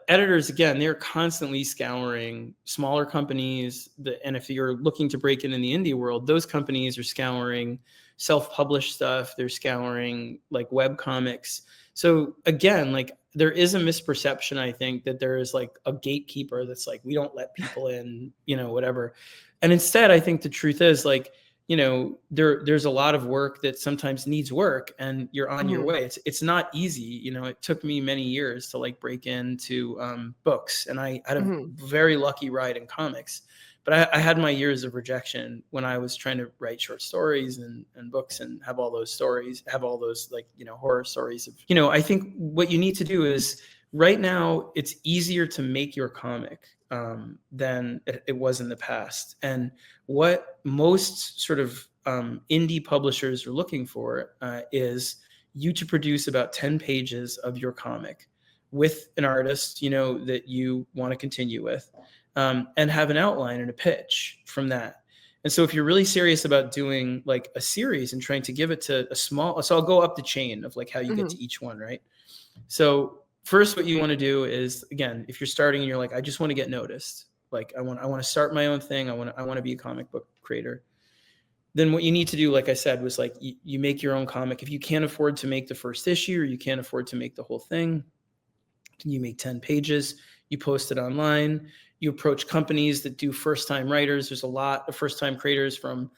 editors, again, they're constantly scouring smaller companies, and if you're looking to break in the indie world, those companies are scouring self-published stuff. They're scouring like web comics. So again, like, there is a misperception, I think, that there is like a gatekeeper that's like, we don't let people in, whatever. And instead, I think the truth is, like, there's a lot of work that sometimes needs work, and you're on your
Mhm.
way. It's not easy. It took me many years to like break into books, and I had a
Mhm.
very lucky ride in comics. But I had my years of rejection when I was trying to write short stories and books, and have all those stories, have all those, like, horror stories of, I think what you need to do is, right now, it's easier to make your comic than it was in the past. And what most sort of indie publishers are looking for is you to produce about 10 pages of your comic with an artist, that you want to continue with, and have an outline and a pitch from that. And so if you're really serious about doing like a series and trying to give it to a small, so I'll go up the chain of like how you get
Mhm.
to each one, right? So first, what you want to do is, again, if you're starting and you're like, I just want to get noticed, like I want to start my own thing. I want to be a comic book creator. Then what you need to do, like I said, was like you make your own comic. If you can't afford to make the first issue or you can't afford to make the whole thing, you make 10 pages, you post it online, you approach companies that do first time writers. There's a lot of first time creators from,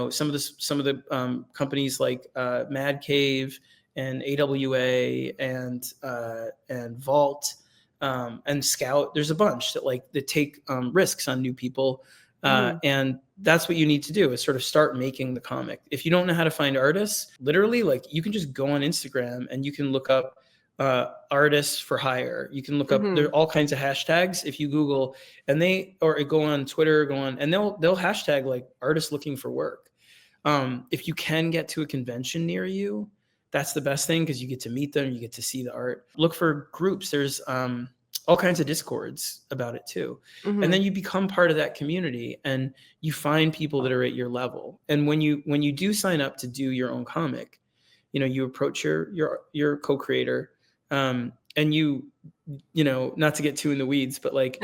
some of the companies like Mad Cave and AWA and Vault and Scout. There's a bunch that take risks on new people.
Mhm.
And that's what you need to do, is sort of start making the comic. If you don't know how to find artists, literally, like, you can just go on Instagram and you can look up artists for hire. You can look up, there are
Mhm.
all kinds of hashtags if you Google, or go on Twitter, and they'll hashtag like artists looking for work. If you can get to a convention near you, that's the best thing, because you get to meet them, you get to see the art. Look for groups. There's all kinds of discords about it too. And then
Mhm.
you become part of that community and you find people that are at your level. And when you do sign up to do your own comic, you approach your co-creator, and not to get too in the weeds, but like,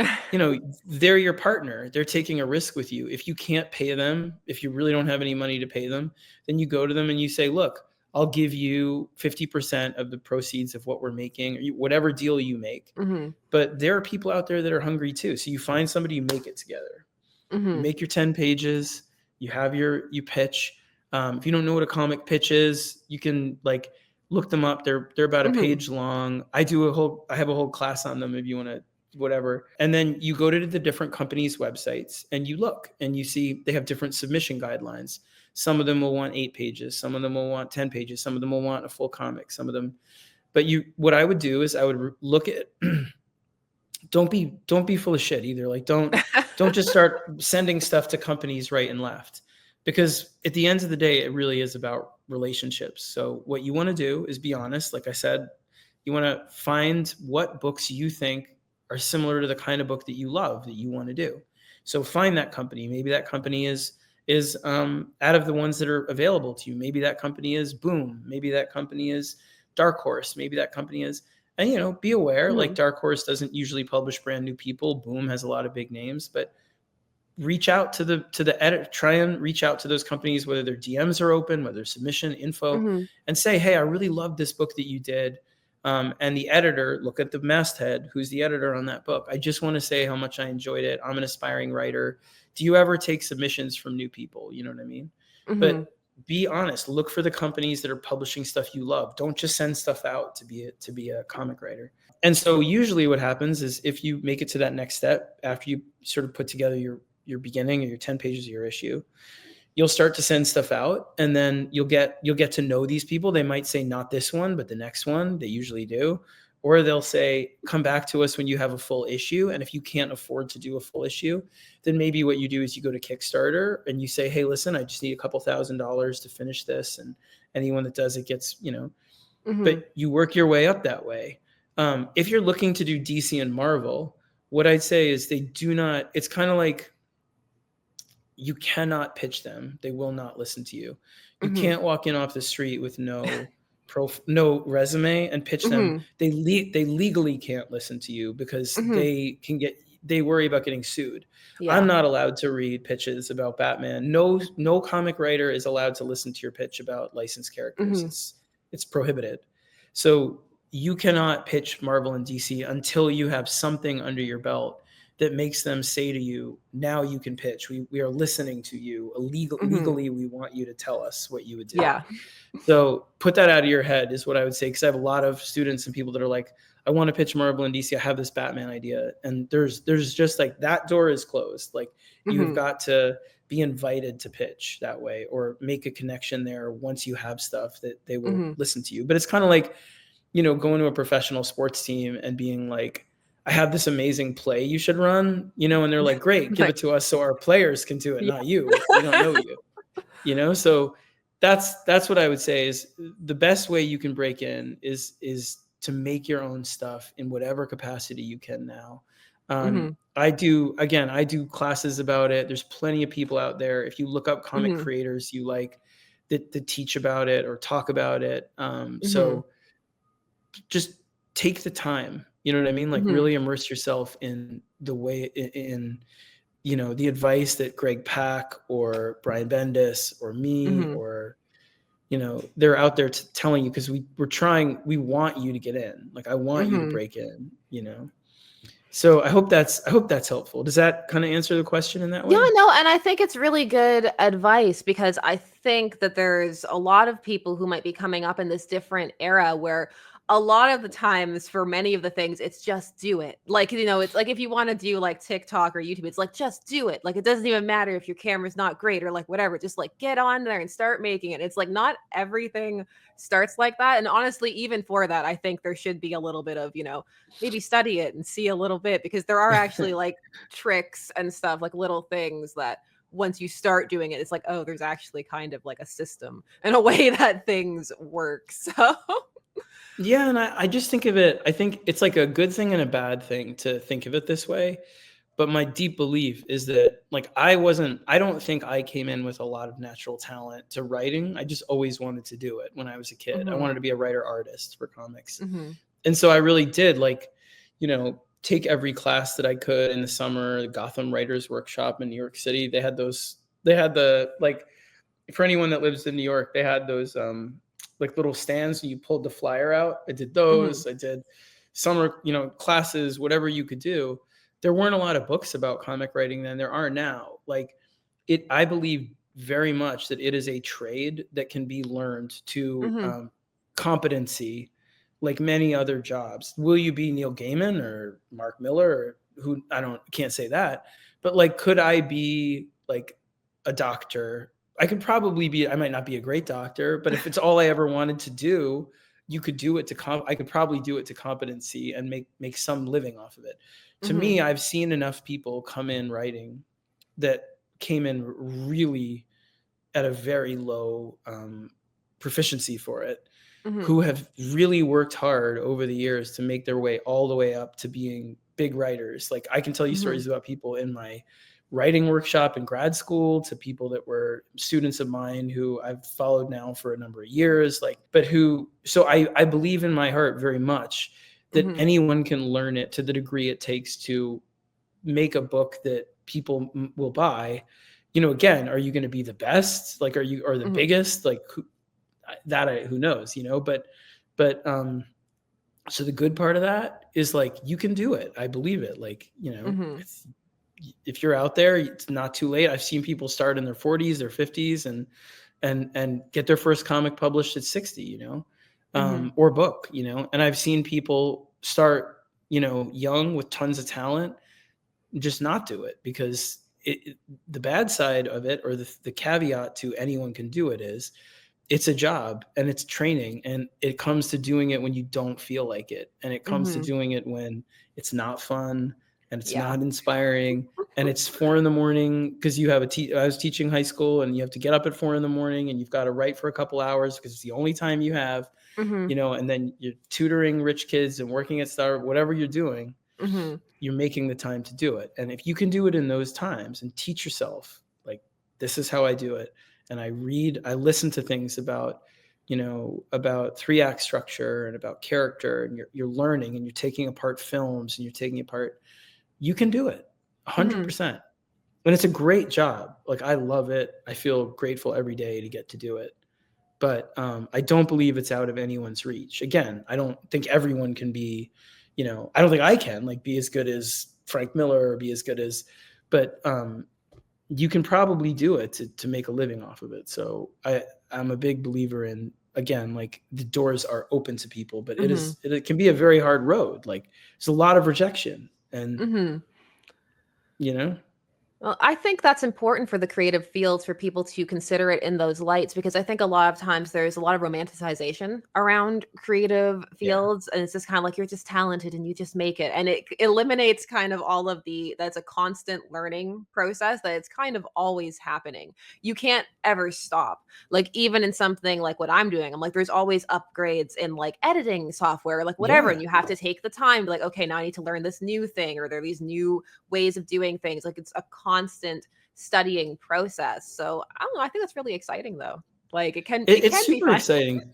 they're your partner. They're taking a risk with you. If you can't pay them, if you really don't have any money to pay them, then you go to them and you say, look, I'll give you 50% of the proceeds of what we're making, or whatever deal you make.
Mhm.
But there are people out there that are hungry too. So you find somebody, you make it together. You
Mhm.
make your 10 pages, you pitch. If you don't know what a comic pitch is, you can like look them up. They're about a
Mhm.
page long. I have a whole class on them if you want to, whatever. And then you go to the different companies' websites and you look and you see they have different submission guidelines. Some of them will want 8 pages, some of them will want 10 pages, some of them will want a full comic, some of them. But what I would do is I would look at don't be full of shit either. Like, don't just start sending stuff to companies right and left, because at the end of the day, it really is about relationships. So what you want to do is be honest. Like I said, you want to find what books you think are similar to the kind of book that you love, that you want to do. So find that company. Maybe that company is out of the ones that are available to you. Maybe that company is Boom. Maybe that company is Dark Horse. Maybe that company is, and be aware, like,
Mhm.
Dark Horse doesn't usually publish brand new people. Boom has a lot of big names, but reach out to the edit. Try and reach out to those companies, whether their DMs are open, whether submission info,
Mhm.
and say, hey, I really love this book that you did. And the editor, look at the masthead. Who's the editor on that book? I just want to say how much I enjoyed it. I'm an aspiring writer. Do you ever take submissions from new people? You know what I mean?
Mhm.
But be honest. Look for the companies that are publishing stuff you love. Don't just send stuff out to be a comic writer. And so usually what happens is, if you make it to that next step, after you sort of put together your beginning or your 10 pages of your issue, you'll start to send stuff out, and then you'll get to know these people. They might say, not this one, but the next one. They usually do. Or they'll say, come back to us when you have a full issue. And if you can't afford to do a full issue, then maybe what you do is you go to Kickstarter and you say, hey, listen, I just need a couple $1,000s to finish this. And anyone that does it gets,
Mhm.
but you work your way up that way. If you're looking to do DC and Marvel, what I'd say is they do not, it's kind of like, you cannot pitch them. They will not listen to you. You
Mhm.
can't walk in off the street with no resume and pitch them.
Mhm.
They legally can't listen to you, because
Mhm.
they worry about getting sued. I'm
Yeah.
not allowed to read pitches about Batman. No comic writer is allowed to listen to your pitch about licensed characters.
Mhm.
It's prohibited. So you cannot pitch Marvel and DC until you have something under your belt that makes them say to you, now you can pitch. We are listening to you.
Mhm.
Legally, we want you to tell us what you would do.
Yeah.
So put that out of your head is what I would say, because I have a lot of students and people that are like, I want to pitch Marvel and DC. I have this Batman idea. And there's just like, that door is closed. Like, you've
Mhm.
got to be invited to pitch that way, or make a connection there once you have stuff that they will
Mhm.
listen to you. But it's kind of like, going to a professional sports team and being like, I have this amazing play you should run, and they're like, great, give
Like,
it to us so our players can do it,
yeah.
not you. We don't know you. So that's what I would say is the best way you can break in is to make your own stuff in whatever capacity you can now.
Mhm.
I do classes about it. There's plenty of people out there. If you look up comic
Mhm.
creators you like that teach about it or talk about it,
Mhm.
so just take the time. You know what I mean? Like
Mhm.
really immerse yourself in the way in the advice that Greg Pak or Brian Bendis or me
Mhm.
or they're out there telling you, because we want you to get in. Like I want you to
Mhm.
break in. So I hope that's helpful. Does that kind of answer the question in that
Yeah,
way?
no, and I think it's really good advice because I think that there's a lot of people who might be coming up in this different era where a lot of the times for many of the things it's just do it. Like, it's like if you want to do like TikTok or YouTube, it's like just do it. Like it doesn't even matter if your camera's not great or like whatever, just like get on there and start making it. It's like not everything starts like that. And honestly, even for that, I think there should be a little bit of, maybe study it and see a little bit because there are actually like tricks and stuff, like little things that once you start doing it, it's like, oh, there's actually kind of like a system and a way that things work. So,
Yeah, and I just think of it. I think it's like a good thing and a bad thing to think of it this way. But my deep belief is that like I don't think I came in with a lot of natural talent to writing. I just always wanted to do it when I was a kid. I
mhm,
wanted to be a writer artist for comics.
mhm,
And so I really did like, take every class that I could in the summer. The Gotham Writers Workshop in New York City. They had the like for anyone that lives in New York, they had those like little stands and you pulled the flyer out. I did
mhm,
those. I did summer, classes, whatever you could do. There weren't a lot of books about comic writing then. There are now. Like I believe very much that it is a trade that can be learned to
mhm,
competency, like many other jobs. Will you be Neil Gaiman or Mark Miller or who? Can't say that, but like, could I be like a doctor? I could probably be. I might not be a great doctor, but if it's all I ever wanted to do, you could do it to. I could probably do it to competency and make some living off of it. To
mhm,
me, I've seen enough people come in writing that came in really at a very low proficiency for it,
mhm,
who have really worked hard over the years to make their way all the way up to being big writers. Like I can tell you
mhm,
stories about people in my writing workshop in grad school to people that were students of mine who I've followed now for a number of years, like, but who, so I believe in my heart very much that
mhm,
anyone can learn it to the degree it takes to make a book that people will buy. Again, are you going to be the best? Like, are the
mhm,
biggest? Like, who knows? But so the good part of that is like you can do it. I believe it. Like,
mhm,
it's, if you're out there, it's not too late. I've seen people start in their 40s, their 50s, and get their first comic published at 60.
mhm,
Or book. And I've seen people start young with tons of talent, just not do it because the bad side of it, or the caveat to anyone can do it, is it's a job and it's training, and it comes to doing it when you don't feel like it, and it comes to
mhm.
doing it when it's not fun and it's
Yeah.
not inspiring, and it's 4 in the morning because you have I was teaching high school and you have to get up at 4 in the morning and you've got to write for a couple hours because it's the only time you have,
Mhm,
and then you're tutoring rich kids and working at Star, whatever you're doing,
mhm,
you're making the time to do it. And if you can do it in those times and teach yourself, like, this is how I do it. And I listen to things about 3 act structure and about character, and you're learning and you're taking apart films and you're taking apart, you can do it
mhm,
100%. And it's a great job. Like, I love it. I feel grateful every day to get to do it. But I don't believe it's out of anyone's reach. Again, I don't think everyone can be, I don't think I can like be as good as Frank Miller or be as good as, but you can probably do it to make a living off of it. So I'm a big believer in, again, like, the doors are open to people, but
mhm,
it can be a very hard road. Like, there's a lot of rejection, and
mhm.
you know,
Well, I think that's important for the creative fields for people to consider it in those lights because I think a lot of times there's a lot of romanticization around creative
Yeah.
fields and it's just kind of like you're just talented and you just make it and it eliminates kind of all of the that's a constant learning process that it's kind of always happening. You can't ever stop. Like even in something like what I'm doing, I'm like there's always upgrades in like editing software, like whatever
Yeah.
and you have to take the time to like okay, now I need to learn this new thing or there are these new ways of doing things. Like it's a constant studying process. So I don't know. I think that's really exciting though. Like it
It's
can be
super
fun.
exciting.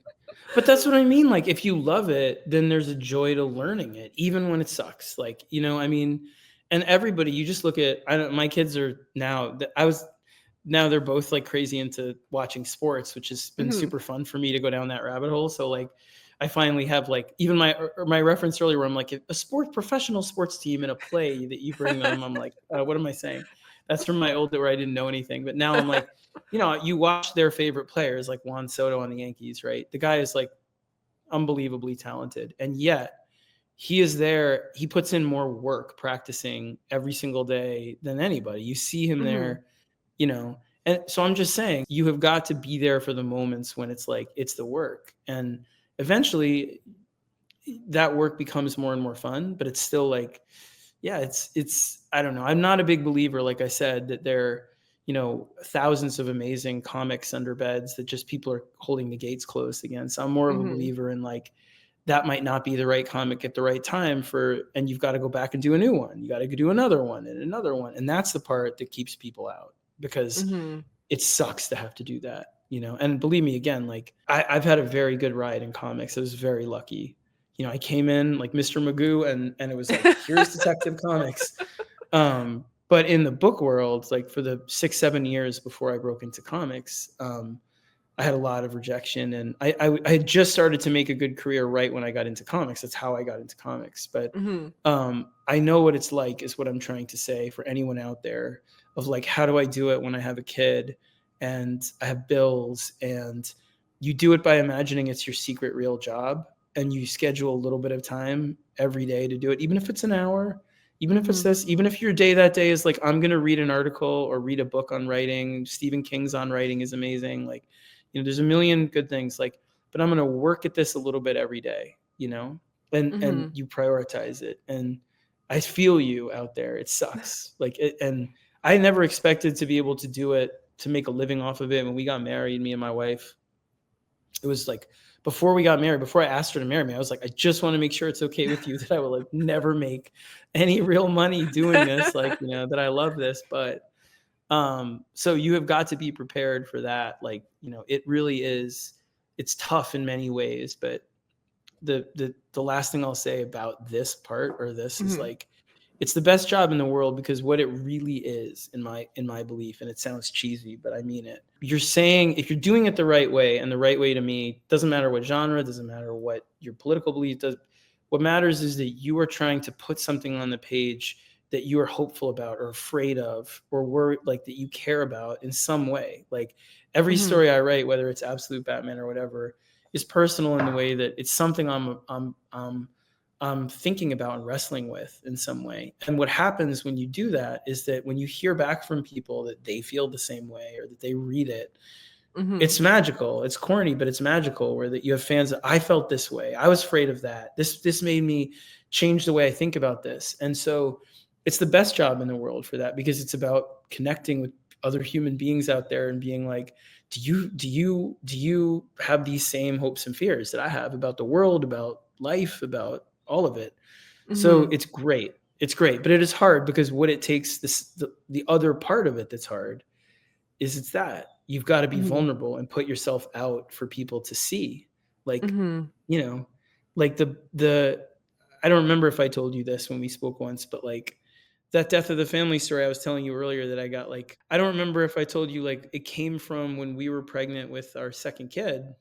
But that's what I mean. Like, if you love it, then there's a joy to learning it, even when it sucks. Like, I mean, and everybody, you just look at, I don't, my kids are now, now they're both like crazy into watching sports, which has been
Hmm.
super fun for me to go down that rabbit hole. So, like, I finally have like, even my reference earlier, where I'm like, a professional sports team in a play that you bring them, I'm like, what am I saying? That's from my old, where I didn't know anything. But now I'm like, you watch their favorite players like Juan Soto on the Yankees, right? The guy is like unbelievably talented. And yet he is there. He puts in more work practicing every single day than anybody. You see him
Hmm.
there, you know. And so I'm just saying, you have got to be there for the moments when it's like, it's the work. And eventually that work becomes more and more fun, but it's still like, yeah, I don't know. I'm not a big believer, like I said, that there, thousands of amazing comics under beds that just people are holding the gates closed against. I'm more of a
Hmm.
believer in like, that might not be the right comic at the right time and you've got to go back and do a new one. You got to do another one and another one. And that's the part that keeps people out because
Hmm.
it sucks to have to do that. And believe me, again, like I've had a very good ride in comics. I was very lucky. I came in like Mr. Magoo and it was like, here's Detective Comics. But in the book world, like for the 6-7 years before I broke into comics, I had a lot of rejection, and I had just started to make a good career right when I got into comics. That's how I got into comics. But
Hmm.
I know what it's like, is what I'm trying to say for anyone out there, of like, how do I do it when I have a kid and I have bills, and you do it by imagining it's your secret real job, and you schedule a little bit of time every day to do it, even if it's an hour, even if it's
Hmm.
this, even if your day that day is like, I'm going to read an article or read a book on writing. Stephen King's on writing is amazing. Like, there's a million good things, like, but I'm going to work at this a little bit every day. And
Hmm.
you prioritize it. And I feel you out there. It sucks. And I never expected to be able to do it, to make a living off of it. When we got married, me and my wife, it was like, before we got married, before I asked her to marry me, I was like, I just want to make sure it's okay with you that I will like never make any real money doing this. Like, that I love this, but so you have got to be prepared for that. Like, it really is, it's tough in many ways, but the last thing I'll say about this part, or this, is
Hmm.
like, it's the best job in the world, because what it really is, in my belief, and it sounds cheesy, but I mean it. You're saying, if you're doing it the right way, and the right way to me doesn't matter what genre, doesn't matter what your political belief does. What matters is that you are trying to put something on the page that you are hopeful about, or afraid of, or worried, like, that you care about in some way. Like, every
Hmm.
story I write, whether it's Absolute Batman or whatever, is personal in the way that it's something I'm thinking about and wrestling with in some way. And what happens when you do that is that when you hear back from people that they feel the same way, or that they read it,
Hmm.
it's magical. It's corny, but it's magical, where that you have fans that, I felt this way. I was afraid of that. This made me change the way I think about this. And so it's the best job in the world for that, because it's about connecting with other human beings out there and being like, do you have these same hopes and fears that I have about the world, about life, about all of it? So
Hmm.
it's great. It's great, but it is hard, because what it takes, the other part of it that's hard, is it's that you've got to be
Hmm.
vulnerable and put yourself out for people to see. Like,
Hmm.
you know, like the I don't remember if I told you this when we spoke once, but like, that death of the family story I was telling you earlier, that I got, like, I don't remember if I told you, like, it came from when we were pregnant with our second kid,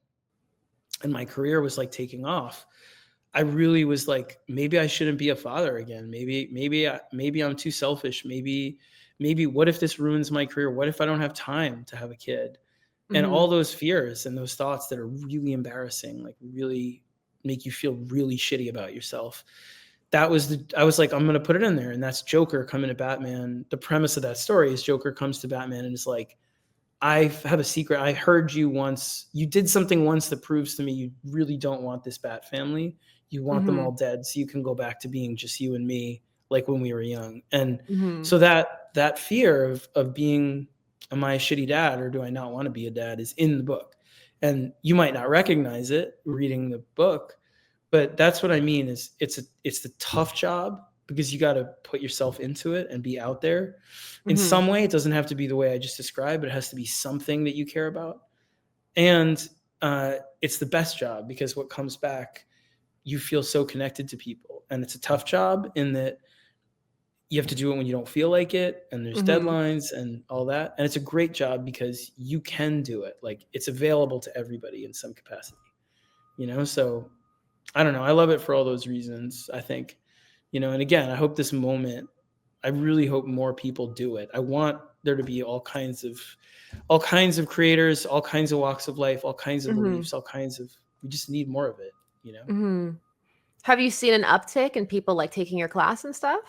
and my career was like taking off. I really was like, maybe I shouldn't be a father again. Maybe I'm too selfish. Maybe what if this ruins my career? What if I don't have time to have a kid? And all
Hmm.
those fears and those thoughts that are really embarrassing, like, really make you feel really shitty about yourself. I was like, I'm going to put it in there. And that's Joker coming to Batman. The premise of that story is Joker comes to Batman and is like, I have a secret. I heard you once. You did something once that proves to me you really don't want this Bat family. You want them
Mhm.
all dead so you can go back to being just you and me, like when we were young. And
Mhm.
so that fear of being, am I a shitty dad or do I not want to be a dad, is in the book. And you might not recognize it reading the book, but that's what I mean is it's the tough job because you got to put yourself into it and be out there. In
Mhm.
some way, it doesn't have to be the way I just described, but it has to be something that you care about. And it's the best job because what comes back, you feel so connected to people. And it's a tough job in that you have to do it when you don't feel like it, and there's
Mhm.
deadlines and all that. And it's a great job because you can do it. Like it's available to everybody in some capacity, you know? So I don't know. I love it for all those reasons, I think. And again, I hope this moment, I really hope more people do it. I want there to be all kinds of creators, all kinds of walks of life, all kinds of
Mhm.
beliefs, we just need more of it.
Mhm. Have you seen an uptick in people, like, taking your class and stuff?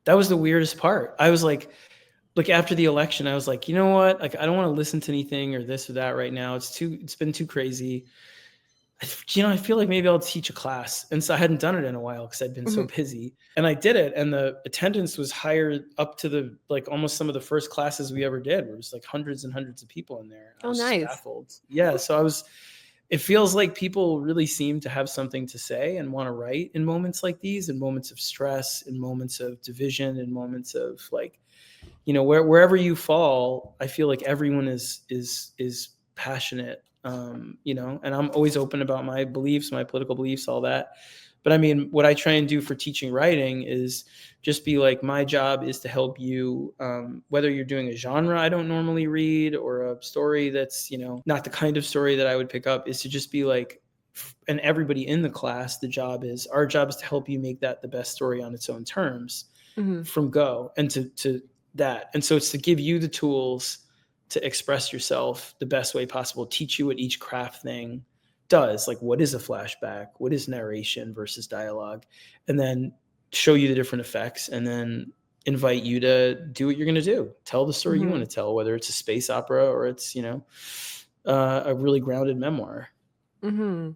That was the weirdest part. I was like after the election, I was like, you know what? Like I don't want to listen to anything or this or that right now. It's been too crazy. I feel like maybe I'll teach a class. And so I hadn't done it in a while because I'd been so
Mhm.
busy. And I did it. And the attendance was higher up to the like almost some of the first classes we ever did, where it was like hundreds and hundreds of people in there. I
Oh,
was just
nice.
baffled. Yeah. So it feels like people really seem to have something to say and want to write in moments like these, in moments of stress, in moments of division, in moments of like, wherever you fall, I feel like everyone is passionate, and I'm always open about my beliefs, my political beliefs, all that. But I mean, what I try and do for teaching writing is just be like, my job is to help you, whether you're doing a genre I don't normally read or a story that's, not the kind of story that I would pick up, is to just be like, and everybody in the class, our job is to help you make that the best story on its own terms
Mhm.
from go and to that. And so it's to give you the tools to express yourself the best way possible, teach you what each craft thing does, like what is a flashback, what is narration versus dialogue, and then show you the different effects, and then invite you to do what you're going to do, tell the story you want
Mhm.
to tell, whether it's a space opera or it's a really grounded memoir.
Mhm.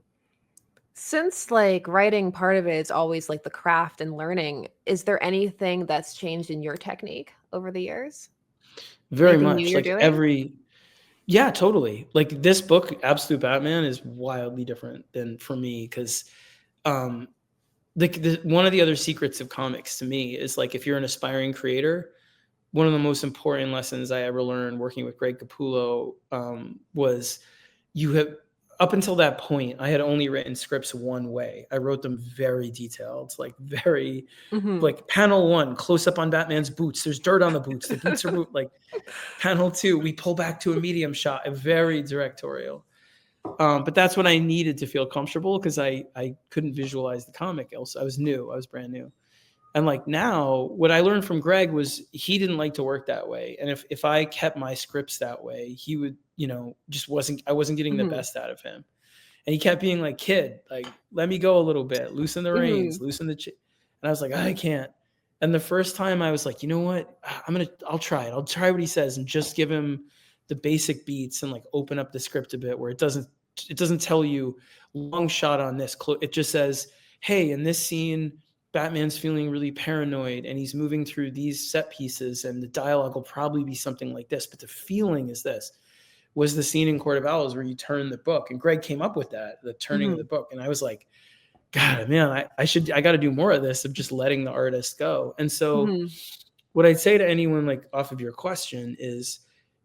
Since, like, writing part of it is always, like, the craft and learning, is there anything that's changed in your technique over the years?
Very
Anything new
much
you're
like
doing?
every Yeah, totally. Like this book, Absolute Batman, is wildly different than for me because um the one of the other secrets of comics to me is like if you're an aspiring creator, one of the most important lessons I ever learned working with Greg Capullo was you have up until that point, I had only written scripts one way. I wrote them very detailed, like very
Mhm.
like panel one, close up on Batman's boots. There's dirt on the boots. The boots are like panel two, we pull back to a medium shot, a very directorial. But that's what I needed to feel comfortable because I couldn't visualize the comic else. I was new. I was brand new. And like now, what I learned from Greg was he didn't like to work that way. And if I kept my scripts that way, he would, just I wasn't getting the
Mhm.
best out of him. And he kept being like, kid, like, let me go a little bit, loosen the reins,
Mhm.
loosen and I was like, I can't. And the first time I was like, you know what? I'll try it. I'll try what he says and just give him the basic beats and like open up the script a bit where it doesn't tell you long shot on this. It just says, hey, in this scene, Batman's feeling really paranoid and he's moving through these set pieces and the dialogue will probably be something like this, but the feeling is this. Was the scene in Court of Owls where you turn the book. And Greg came up with that, the turning of the
Mhm.
book. And I was like, God, man, I got to do more of this of just letting the artist go. And so
Mhm.
what I'd say to anyone like off of your question is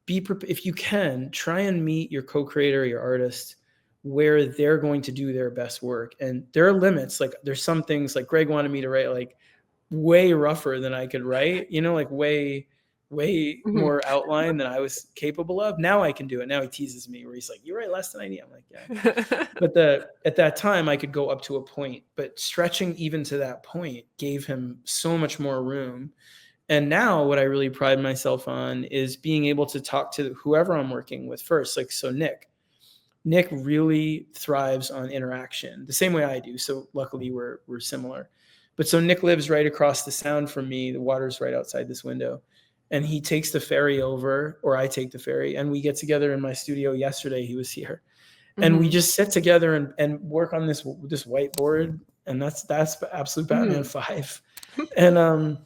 if you can try and meet your co-creator, your artist, where they're going to do their best work. And there are limits. Like there's some things like Greg wanted me to write like way rougher than I could write, like way
Mhm.
more outline than I was capable of. Now I can do it. Now he teases me where he's like, "You write less than I need." I'm like, "Yeah." But at that time I could go up to a point, but stretching even to that point gave him so much more room. And now what I really pride myself on is being able to talk to whoever I'm working with first. Like so Nick really thrives on interaction the same way I do. So luckily we're similar. But so Nick lives right across the sound from me. The water's right outside this window. And he takes the ferry over, or I take the ferry, and we get together in my studio. Yesterday he was here. And we
Mhm.
just sit together and work on this whiteboard. And that's Absolute Batman
Mhm.
5. And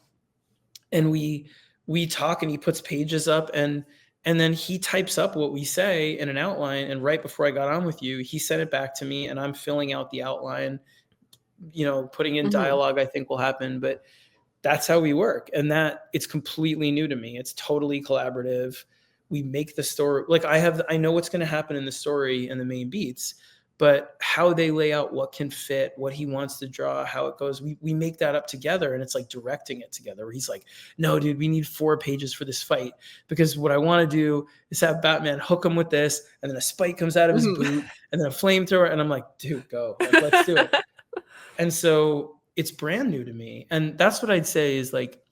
and we talk, and he puts pages up, and then he types up what we say in an outline. And right before I got on with you, he sent it back to me, and I'm filling out the outline, putting in
Mhm.
dialogue I think will happen. But that's how we work. And that it's completely new to me. It's totally collaborative. We make the story, like I know what's going to happen in the story and the main beats, but how they lay out what can fit, what he wants to draw, how it goes, we make that up together. And it's like directing it together, where he's like, no, dude, we need 4 pages for this fight, because what I want to do is have Batman hook him with this, and then a spike comes out of his
Mhm.
boot, and then a flamethrower. And I'm like, dude, go, like, let's do it. And so it's brand new to me. And that's what I'd say is, like,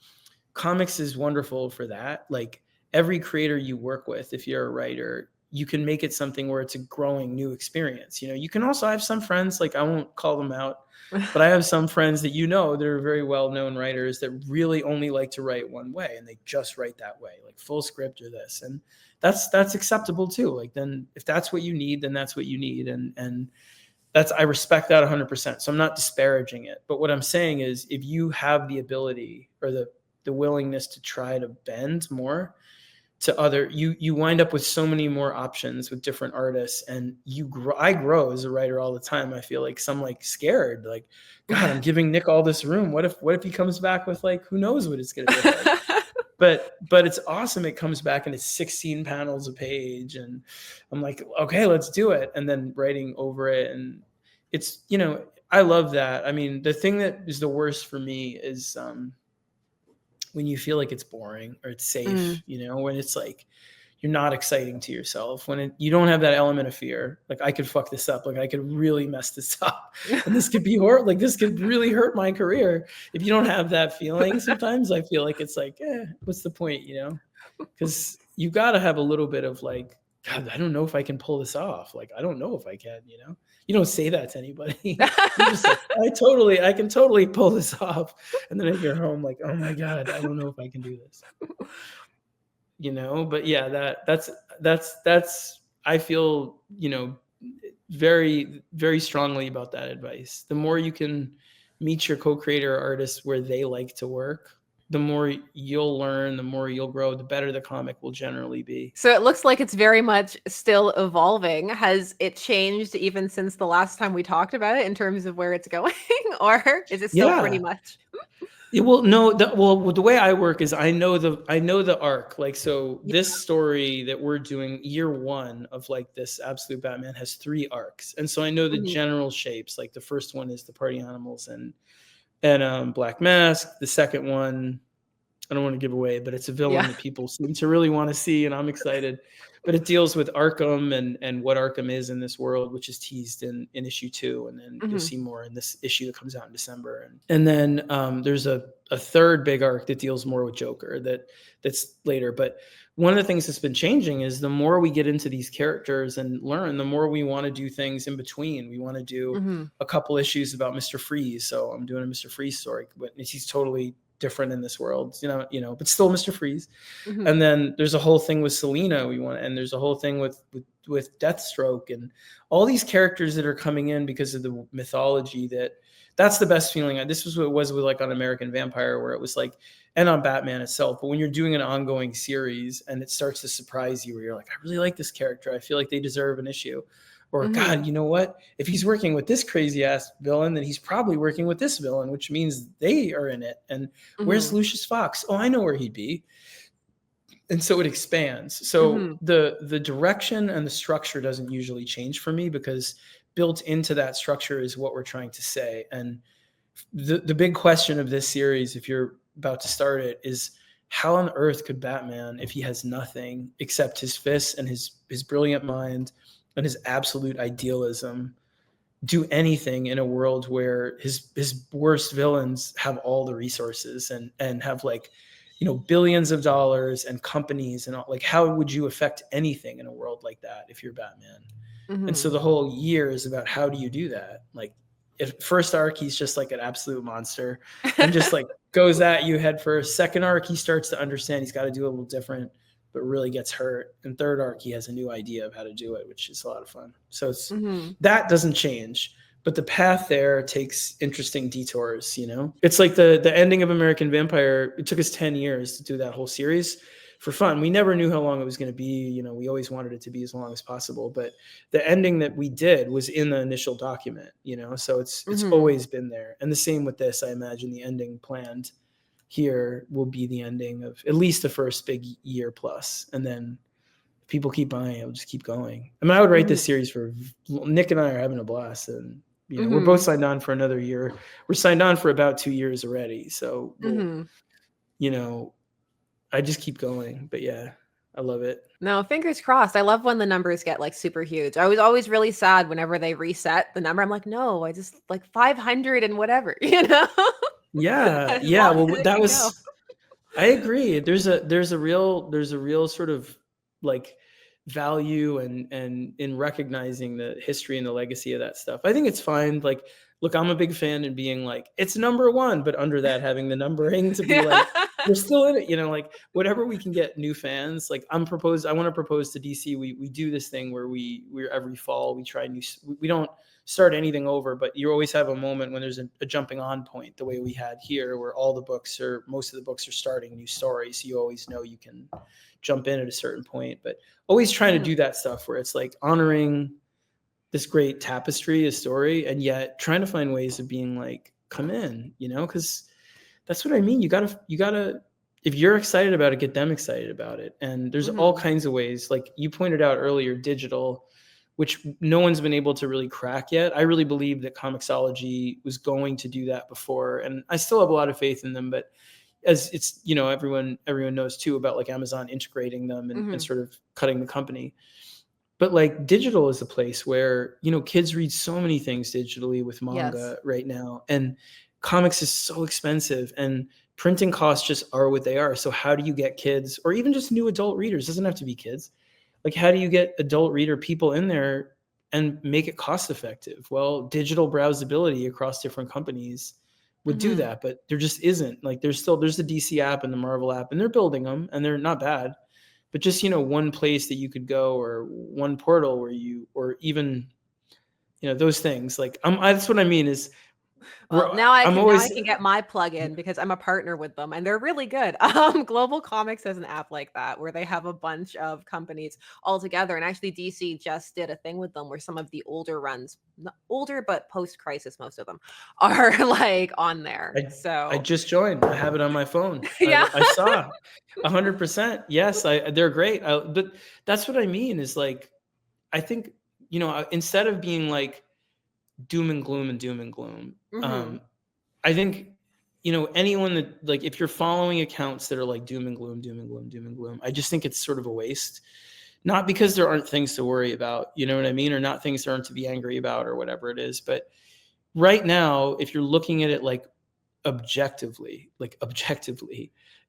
comics is wonderful for that. Like, every creator you work with, if you're a writer, you can make it something where it's a growing new experience. You can also have some friends, like, I won't call them out, but I have some friends that that are very well-known writers that really only like to write one way, and they just write that way, like full script or this. And that's acceptable too. Like, then if that's what you need, then that's what you need. And I respect that 100%. So I'm not disparaging it. But what I'm saying is, if you have the ability or the willingness to try to bend more to you wind up with so many more options with different artists, and I grow as a writer all the time. I feel like some, like, scared, like, God, I'm giving Nick all this room. What if he comes back with, like, who knows what it's going to be like? But it's awesome. It comes back and it's 16 panels a page, and I'm like, okay, let's do it. And then writing over it, and it's, I love that. I mean, the thing that is the worst for me is when you feel like it's boring or it's
Mm.
safe, when it's like you're not exciting to yourself, when you don't have that element of fear. Like, I could fuck this up. Like, I could really mess this up, and this could be horrible. Like, this could really hurt my career. If you don't have that feeling, sometimes I feel like it's like, what's the point, Because you got to have a little bit of, like, God, I don't know if I can pull this off. Like, I don't know if I can, You don't say that to anybody. You're just like, I can totally pull this off. And then if you're home, like, oh my God, I don't know if I can do this. But yeah, that's I feel, very, very strongly about that advice. The more you can meet your co-creator artists where they like to work, the more you'll learn, the more you'll grow, the better the comic will generally be.
So it looks like it's very much still evolving. Has it changed even since the last time we talked about it in terms of where it's going? Or is it still pretty
Yeah.
much?
Yeah, well, no, the way I work is I know the arc. Like, so
Yeah.
this story that we're doing, year 1 of, like, this Absolute Batman, has 3 arcs. And so I know the
Mhm.
general shapes. Like, the first one is the party animals and Black Mask. The second one, I don't want to give away, but it's a villain
Yeah.
that people seem to really want to see, and I'm excited. But it deals with Arkham and what Arkham is in this world, which is teased in issue 2, and then you'll
Mhm.
see more in this issue that comes out in December. And then there's a third big arc that deals more with Joker that's later. But one of the things that's been changing is, the more we get into these characters and learn, the more we want to do things in between. We want to do
Mhm.
a couple issues about Mr. Freeze. So I'm doing a Mr. Freeze story, but he's totally different in this world, but still Mr. Freeze.
Mhm.
And then there's a whole thing with Selena and there's a whole thing with Deathstroke, and all these characters that are coming in because of the mythology. That's the best feeling. This was what it was with, like, on American Vampire, where it was like, and on Batman itself. But when you're doing an ongoing series and it starts to surprise you, where you're like, I really like this character. I feel like they deserve an issue. Or,
Mhm.
God, you know what? If he's working with this crazy ass villain, then he's probably working with this villain, which means they are in it. And where's
Mhm.
Lucius Fox? Oh, I know where he'd be. And so it expands. So
Mhm.
the direction and the structure doesn't usually change for me, because built into that structure is what we're trying to say. And the big question of this series, if you're about to start it, is, how on earth could Batman, if he has nothing except his fists and his brilliant mind and his absolute idealism, do anything in a world where his worst villains have all the resources and have, like, billions of dollars and companies and all? Like, how would you affect anything in a world like that if you're Batman? And so
Mhm.
the whole year is about, how do you do that? Like, first arc, he's just like an absolute monster and just like goes at you head first. Second arc, he starts to understand he's got to do a little different, but really gets hurt. And third arc, he has a new idea of how to do it, which is a lot of fun. So it's that doesn't change, but the path there takes interesting detours. You know, it's like the ending of American Vampire. It took us 10 years to do that whole series for fun. We never knew how long it was going to be. You know, we always wanted it to be as long as possible, but the ending that we did was in the initial document, you know, so it's always been there. And the same with this. I imagine the ending planned here will be the ending of at least the first big year plus. And then people keep buying it, it'll just keep going. I mean, I would write this series for Nick, and I are having a blast, and you know, we're both signed on for another year. We're signed on for about 2 years already. So, we'll, you know, I just keep going, but yeah, I love it.
No, fingers crossed. I love when the numbers get like super huge. I was always really sad whenever they reset the number. I'm like, no, I just like 500 and whatever, you know?
Yeah. Yeah. Well, that was, I agree. There's a real sort of like value and in recognizing the history and the legacy of that stuff. I think it's fine. Like, look, I'm a big fan in being like, it's number one, but under that having the numbering to be like, we're still in it, you know, like whatever we can get new fans. Like I want to propose to DC. We do this thing where we're every fall, we try new, we don't start anything over, but you always have a moment when there's a jumping on point, the way we had here, where most of the books are starting new stories. So you always know you can jump in at a certain point, but always trying to do that stuff where it's like honoring this great tapestry, a story, and yet trying to find ways of being like, come in, you know, because that's what I mean. You gotta, if you're excited about it, get them excited about it. And there's all kinds of ways, like you pointed out earlier, digital, which no one's been able to really crack yet. I really believe that Comixology was going to do that before, and I still have a lot of faith in them, but as it's, you know, everyone knows too about like Amazon integrating them and sort of cutting the company. But like digital is a place where, you know, kids read so many things digitally with manga right now. And comics is so expensive and printing costs just are what they are. So how do you get kids or even just new adult readers? It doesn't have to be kids. Like, how do you get adult reader people in there and make it cost effective? Well, digital browsability across different companies would do that, but there just isn't. Like there's the DC app and the Marvel app, and they're building them and they're not bad. But just, you know, one place that you could go or one portal where or even, you know, those things like, that's what I mean is,
well, now I can get my plug-in because I'm a partner with them and they're really good. Global Comics has an app like that where they have a bunch of companies all together. And actually DC just did a thing with them where some of the older runs, not older, but post-crisis, most of them are like on there.
I just joined. I have it on my phone.
Yeah.
I saw 100%. Yes, they're great. But that's what I mean is like, I think, you know, instead of being like doom and gloom, I think, you know, anyone that like, if you're following accounts that are like doom and gloom, I just think it's sort of a waste. Not because there aren't things to worry about, you know what I mean? Or not things there aren't to be angry about or whatever it is. But right now, if you're looking at it like objectively,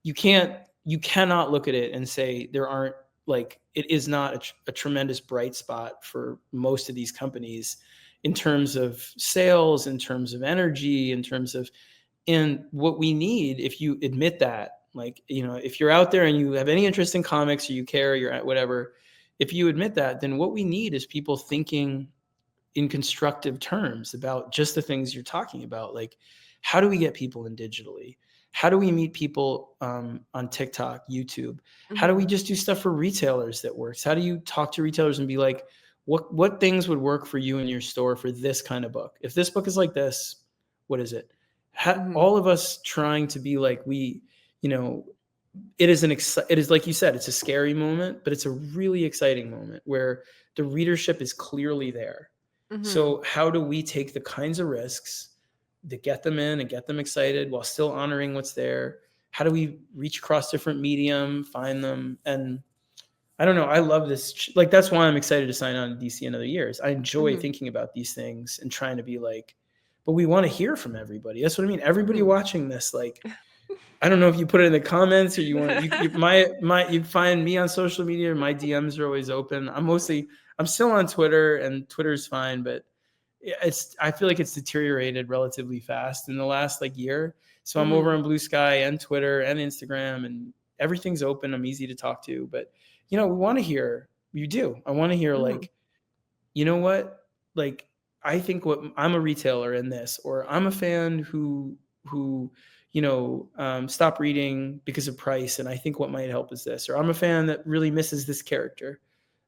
you cannot look at it and say there aren't, like, it is not a tremendous bright spot for most of these companies in terms of sales, in terms of energy, and what we need, if you admit that, like, you know, if you're out there and you have any interest in comics or you care, you're at whatever, if you admit that, then what we need is people thinking in constructive terms about just the things you're talking about. Like, how do we get people in digitally? How do we meet people on TikTok, YouTube? How do we just do stuff for retailers that works? How do you talk to retailers and be like, what things would work for you in your store for this kind of book? If this book is like this, what is it? All of us trying to be like, you know, it is like you said, it's a scary moment, but it's a really exciting moment where the readership is clearly there. So how do we take the kinds of risks that get them in and get them excited while still honoring what's there? How do we reach across different medium, find them? And I don't know. I love this. Like, that's why I'm excited to sign on to DC in other years. I enjoy thinking about these things and trying to be like, but we want to hear from everybody. That's what I mean. Everybody watching this, like, I don't know if you put it in the comments or you want, you find me on social media. My DMs are always open. I'm still on Twitter, and Twitter's fine, but I feel like it's deteriorated relatively fast in the last like year. So I'm over
Mhm.
on Blue Sky and Twitter and Instagram, and everything's open. I'm easy to talk to, but we want to hear you do. I want to hear
Mhm.
like, you know what, like I think what I'm a retailer in this, or I'm a fan who stop reading because of price, and I think what might help is this, or I'm a fan that really misses this character.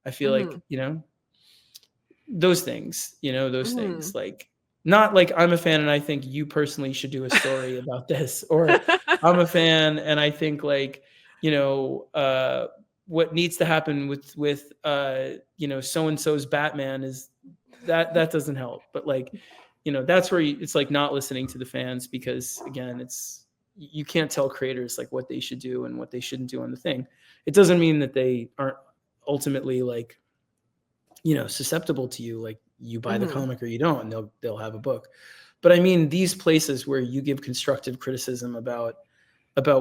I feel like
Mhm.
those things
Mhm.
like, not like I'm a fan and I think you personally should do a story about this, or I'm a fan and I think like, you know, uh, what needs to happen with so and so's Batman is that doesn't help. But like, that's where it's like not listening to the fans, because again, you can't tell creators like what they should do and what they shouldn't do on the thing. It doesn't mean that they aren't ultimately like susceptible to you, like you buy the
Mhm.
comic or you don't, and they'll have a book. But I mean, these places where you give constructive criticism about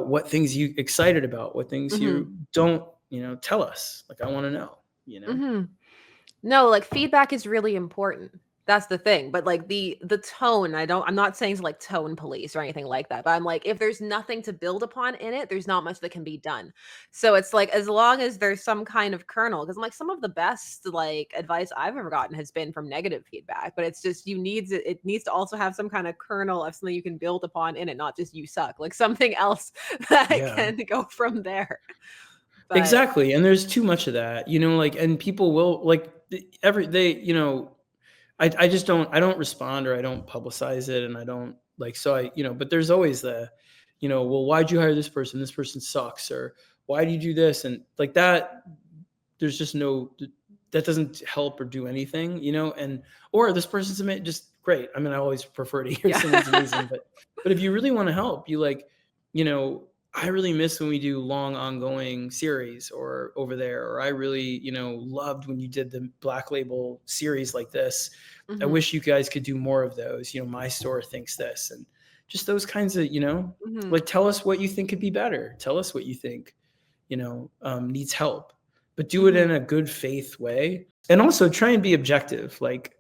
what things you excited about, what things
Mhm.
you don't, tell us. Like I want to know.
Mhm. No, like, feedback is really important. That's the thing, but, like, the tone, I'm not saying to, like, tone police or anything like that, but I'm like, if there's nothing to build upon in it, there's not much that can be done. So it's like, as long as there's some kind of kernel, because 'cause I'm like, some of the best, like, advice I've ever gotten has been from negative feedback, but it's just it needs to also have some kinda kernel of something you can build upon in it, not just "you suck," like, something else that
Yeah.
can go from there. But
Exactly. And there's too much of that, like, and people will like every they, I just I don't respond, or I don't publicize it, and I don't like, so but there's always well, why'd you hire this person? This person sucks, or why do you do this? And like that, there's just no, that doesn't help or do anything, and or this person's just great. I mean, I always prefer to hear
yeah.
someone's amazing, but if you really want to help, you like, I really miss when we do long ongoing series or over there, or I really, loved when you did the Black Label series like this. I
Mhm.
wish you guys could do more of those. My store thinks this, and just those kinds of,
Mhm.
like, tell us what you think could be better. Tell us what you think, needs help, but do it in
Mhm.
a good faith way. And also try and be objective, like,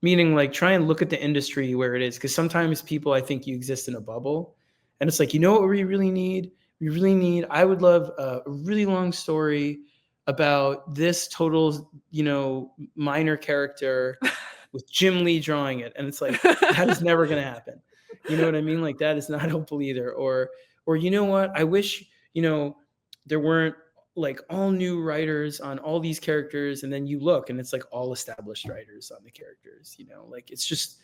meaning like try and look at the industry where it is. Cause sometimes people, I think you exist in a bubble, and it's like, what we really need? We really need, I would love a really long story about this total, minor character with Jim Lee drawing it. And it's like, that is never going to happen. You know what I mean? Like that is not helpful either. Or you know what? I wish, there weren't like all new writers on all these characters. And then you look and it's like all established writers on the characters, like it's just,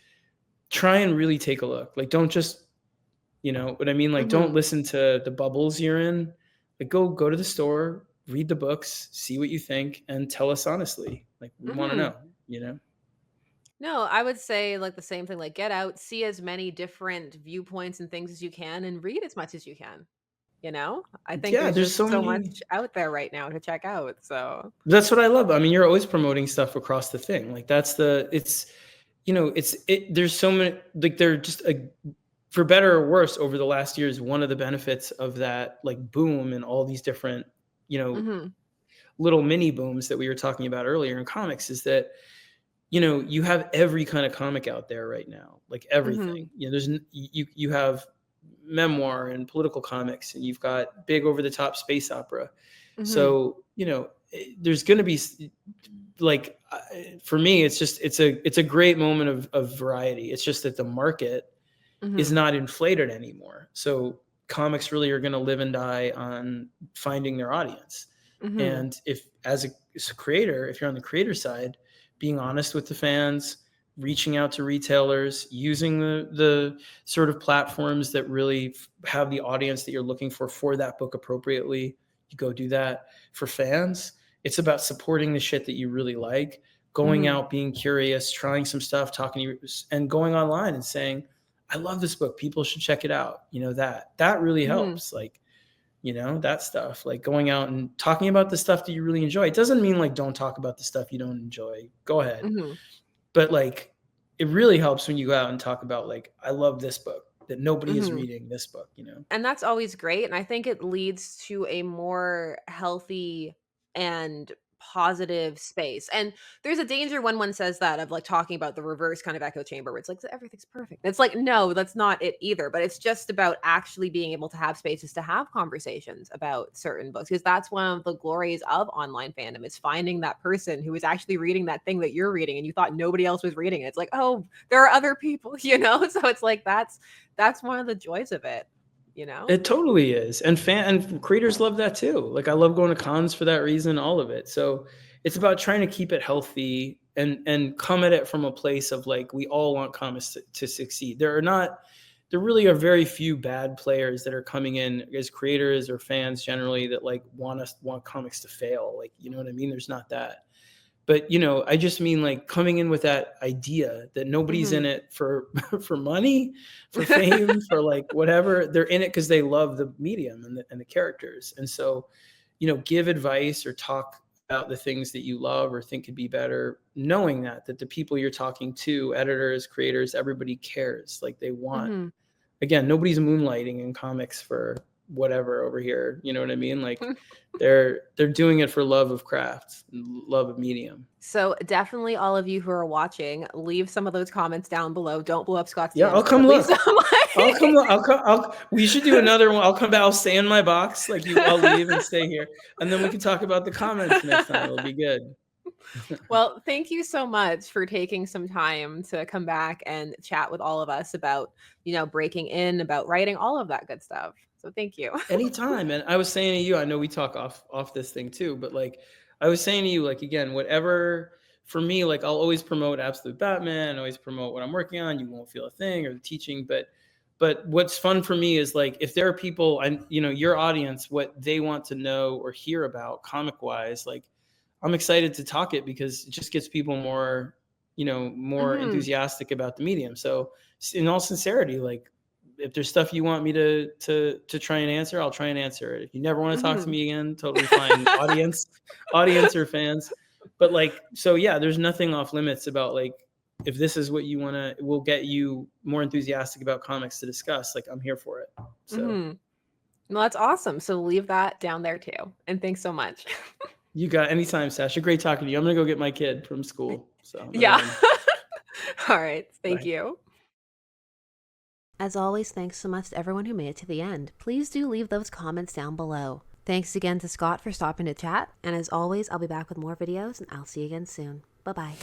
try and really take a look. Like, don't just, what I mean? Like, don't
Mhm.
listen to the bubbles you're in. Like, go to the store, read the books, see what you think, and tell us honestly. Like, we want to
Mhm.
know, you know?
No, I would say, like, the same thing, like, get out, see as many different viewpoints and things as you can, and read as much as you can, you know? I think
Yeah,
there's
there's so
just so
many.
much out there right now to check out, so
That's what I love. I mean, you're always promoting stuff across the thing. Like that's there's so many, like they're just for better or worse over the last years, one of the benefits of that like boom and all these different, you know,
Mhm.
little mini booms that we were talking about earlier in comics is that, you have every kind of comic out there right now, like everything.
Mhm.
You have memoir and political comics, and you've got big over the top space opera.
Mhm.
So, there's going to be like, for me, it's a great moment of variety. It's just that the market is
Mhm.
not inflated anymore. So comics really are going to live and die on finding their audience.
Mhm.
And if as a creator, if you're on the creator side, being honest with the fans, reaching out to retailers, using the sort of platforms that really have the audience that you're looking for that book appropriately, you go do that. For fans, it's about supporting the shit that you really like, going
Mhm.
out, being curious, trying some stuff, talking to you, and going online and saying, I love this book. People should check it out. That really
Mhm.
helps. Like, that stuff, like going out and talking about the stuff that you really enjoy. It doesn't mean like don't talk about the stuff you don't enjoy. Go ahead.
Mhm.
But like, it really helps when you go out and talk about like, I love this book that nobody is
Mhm.
reading this book.
And that's always great, and I think it leads to a more healthy and positive space. And there's a danger when one says that of like talking about the reverse kind of echo chamber where it's like everything's perfect. It's like, no, that's not it either. But it's just about actually being able to have spaces to have conversations about certain books. Because that's one of the glories of online fandom is finding that person who is actually reading that thing that you're reading and you thought nobody else was reading it. It's like, oh, there are other people, you know? So it's like that's one of the joys of it, you know?
It totally is, and creators love that too. Like, I love going to cons for that reason, all of it. So it's about trying to keep it healthy and come at it from a place of like, we all want comics to succeed. There really are very few bad players that are coming in as creators or fans generally that like want comics to fail. Like, you know what I mean? There's not that. But, you know, I just mean like coming in with that idea that nobody's in
Mhm.
it for for money, for fame, for like whatever. They're in it because they love the medium and the characters. And so, you know, give advice or talk about the things that you love or think could be better, knowing that the people you're talking to, editors, creators, everybody cares. Like, they want,
Mhm.
again, nobody's moonlighting in comics for whatever over here. You know what I mean? Like, they're doing it for love of craft, love of medium.
So definitely all of you who are watching, leave some of those comments down below. Don't blow up Scott's
Yeah, I'll
DMs, but
come
at least
look.
I'm
I'll come.
like
We should do another one. I'll come back. I'll stay in my box. Like you, I'll leave and stay here, and then we can talk about the comments next time. It'll be good.
Well, thank you so much for taking some time to come back and chat with all of us about, breaking in, about writing, all of that good stuff. So thank you.
Anytime. And I was saying to you, I know we talk off this thing too, but like I was saying to you, like again, whatever for me, like I'll always promote Absolute Batman, always promote what I'm working on. You won't feel a thing or the teaching, but what's fun for me is like if there are people and your audience, what they want to know or hear about comic wise, like I'm excited to talk it because it just gets people more
Mhm.
enthusiastic about the medium. So in all sincerity, like if there's stuff you want me to try and answer, I'll try and answer it. If you never want to talk to
Mhm.
me again, totally fine. Audience or fans. But like, so yeah, there's nothing off limits about like, if this is what you want to, will get you more enthusiastic about comics to discuss. Like, I'm here for it. So
Mhm. Well, that's awesome. So leave that down there too. And thanks so much.
you got anytime, Sasha. Great talking to you. I'm going to go get my kid from school. So I'm going to
Yeah.
run.
All right. Thank
Bye.
you. As always, thanks so much to everyone who made it to the end. Please do leave those comments down below. Thanks again to Scott for stopping to chat. And as always, I'll be back with more videos and I'll see you again soon. Bye-bye.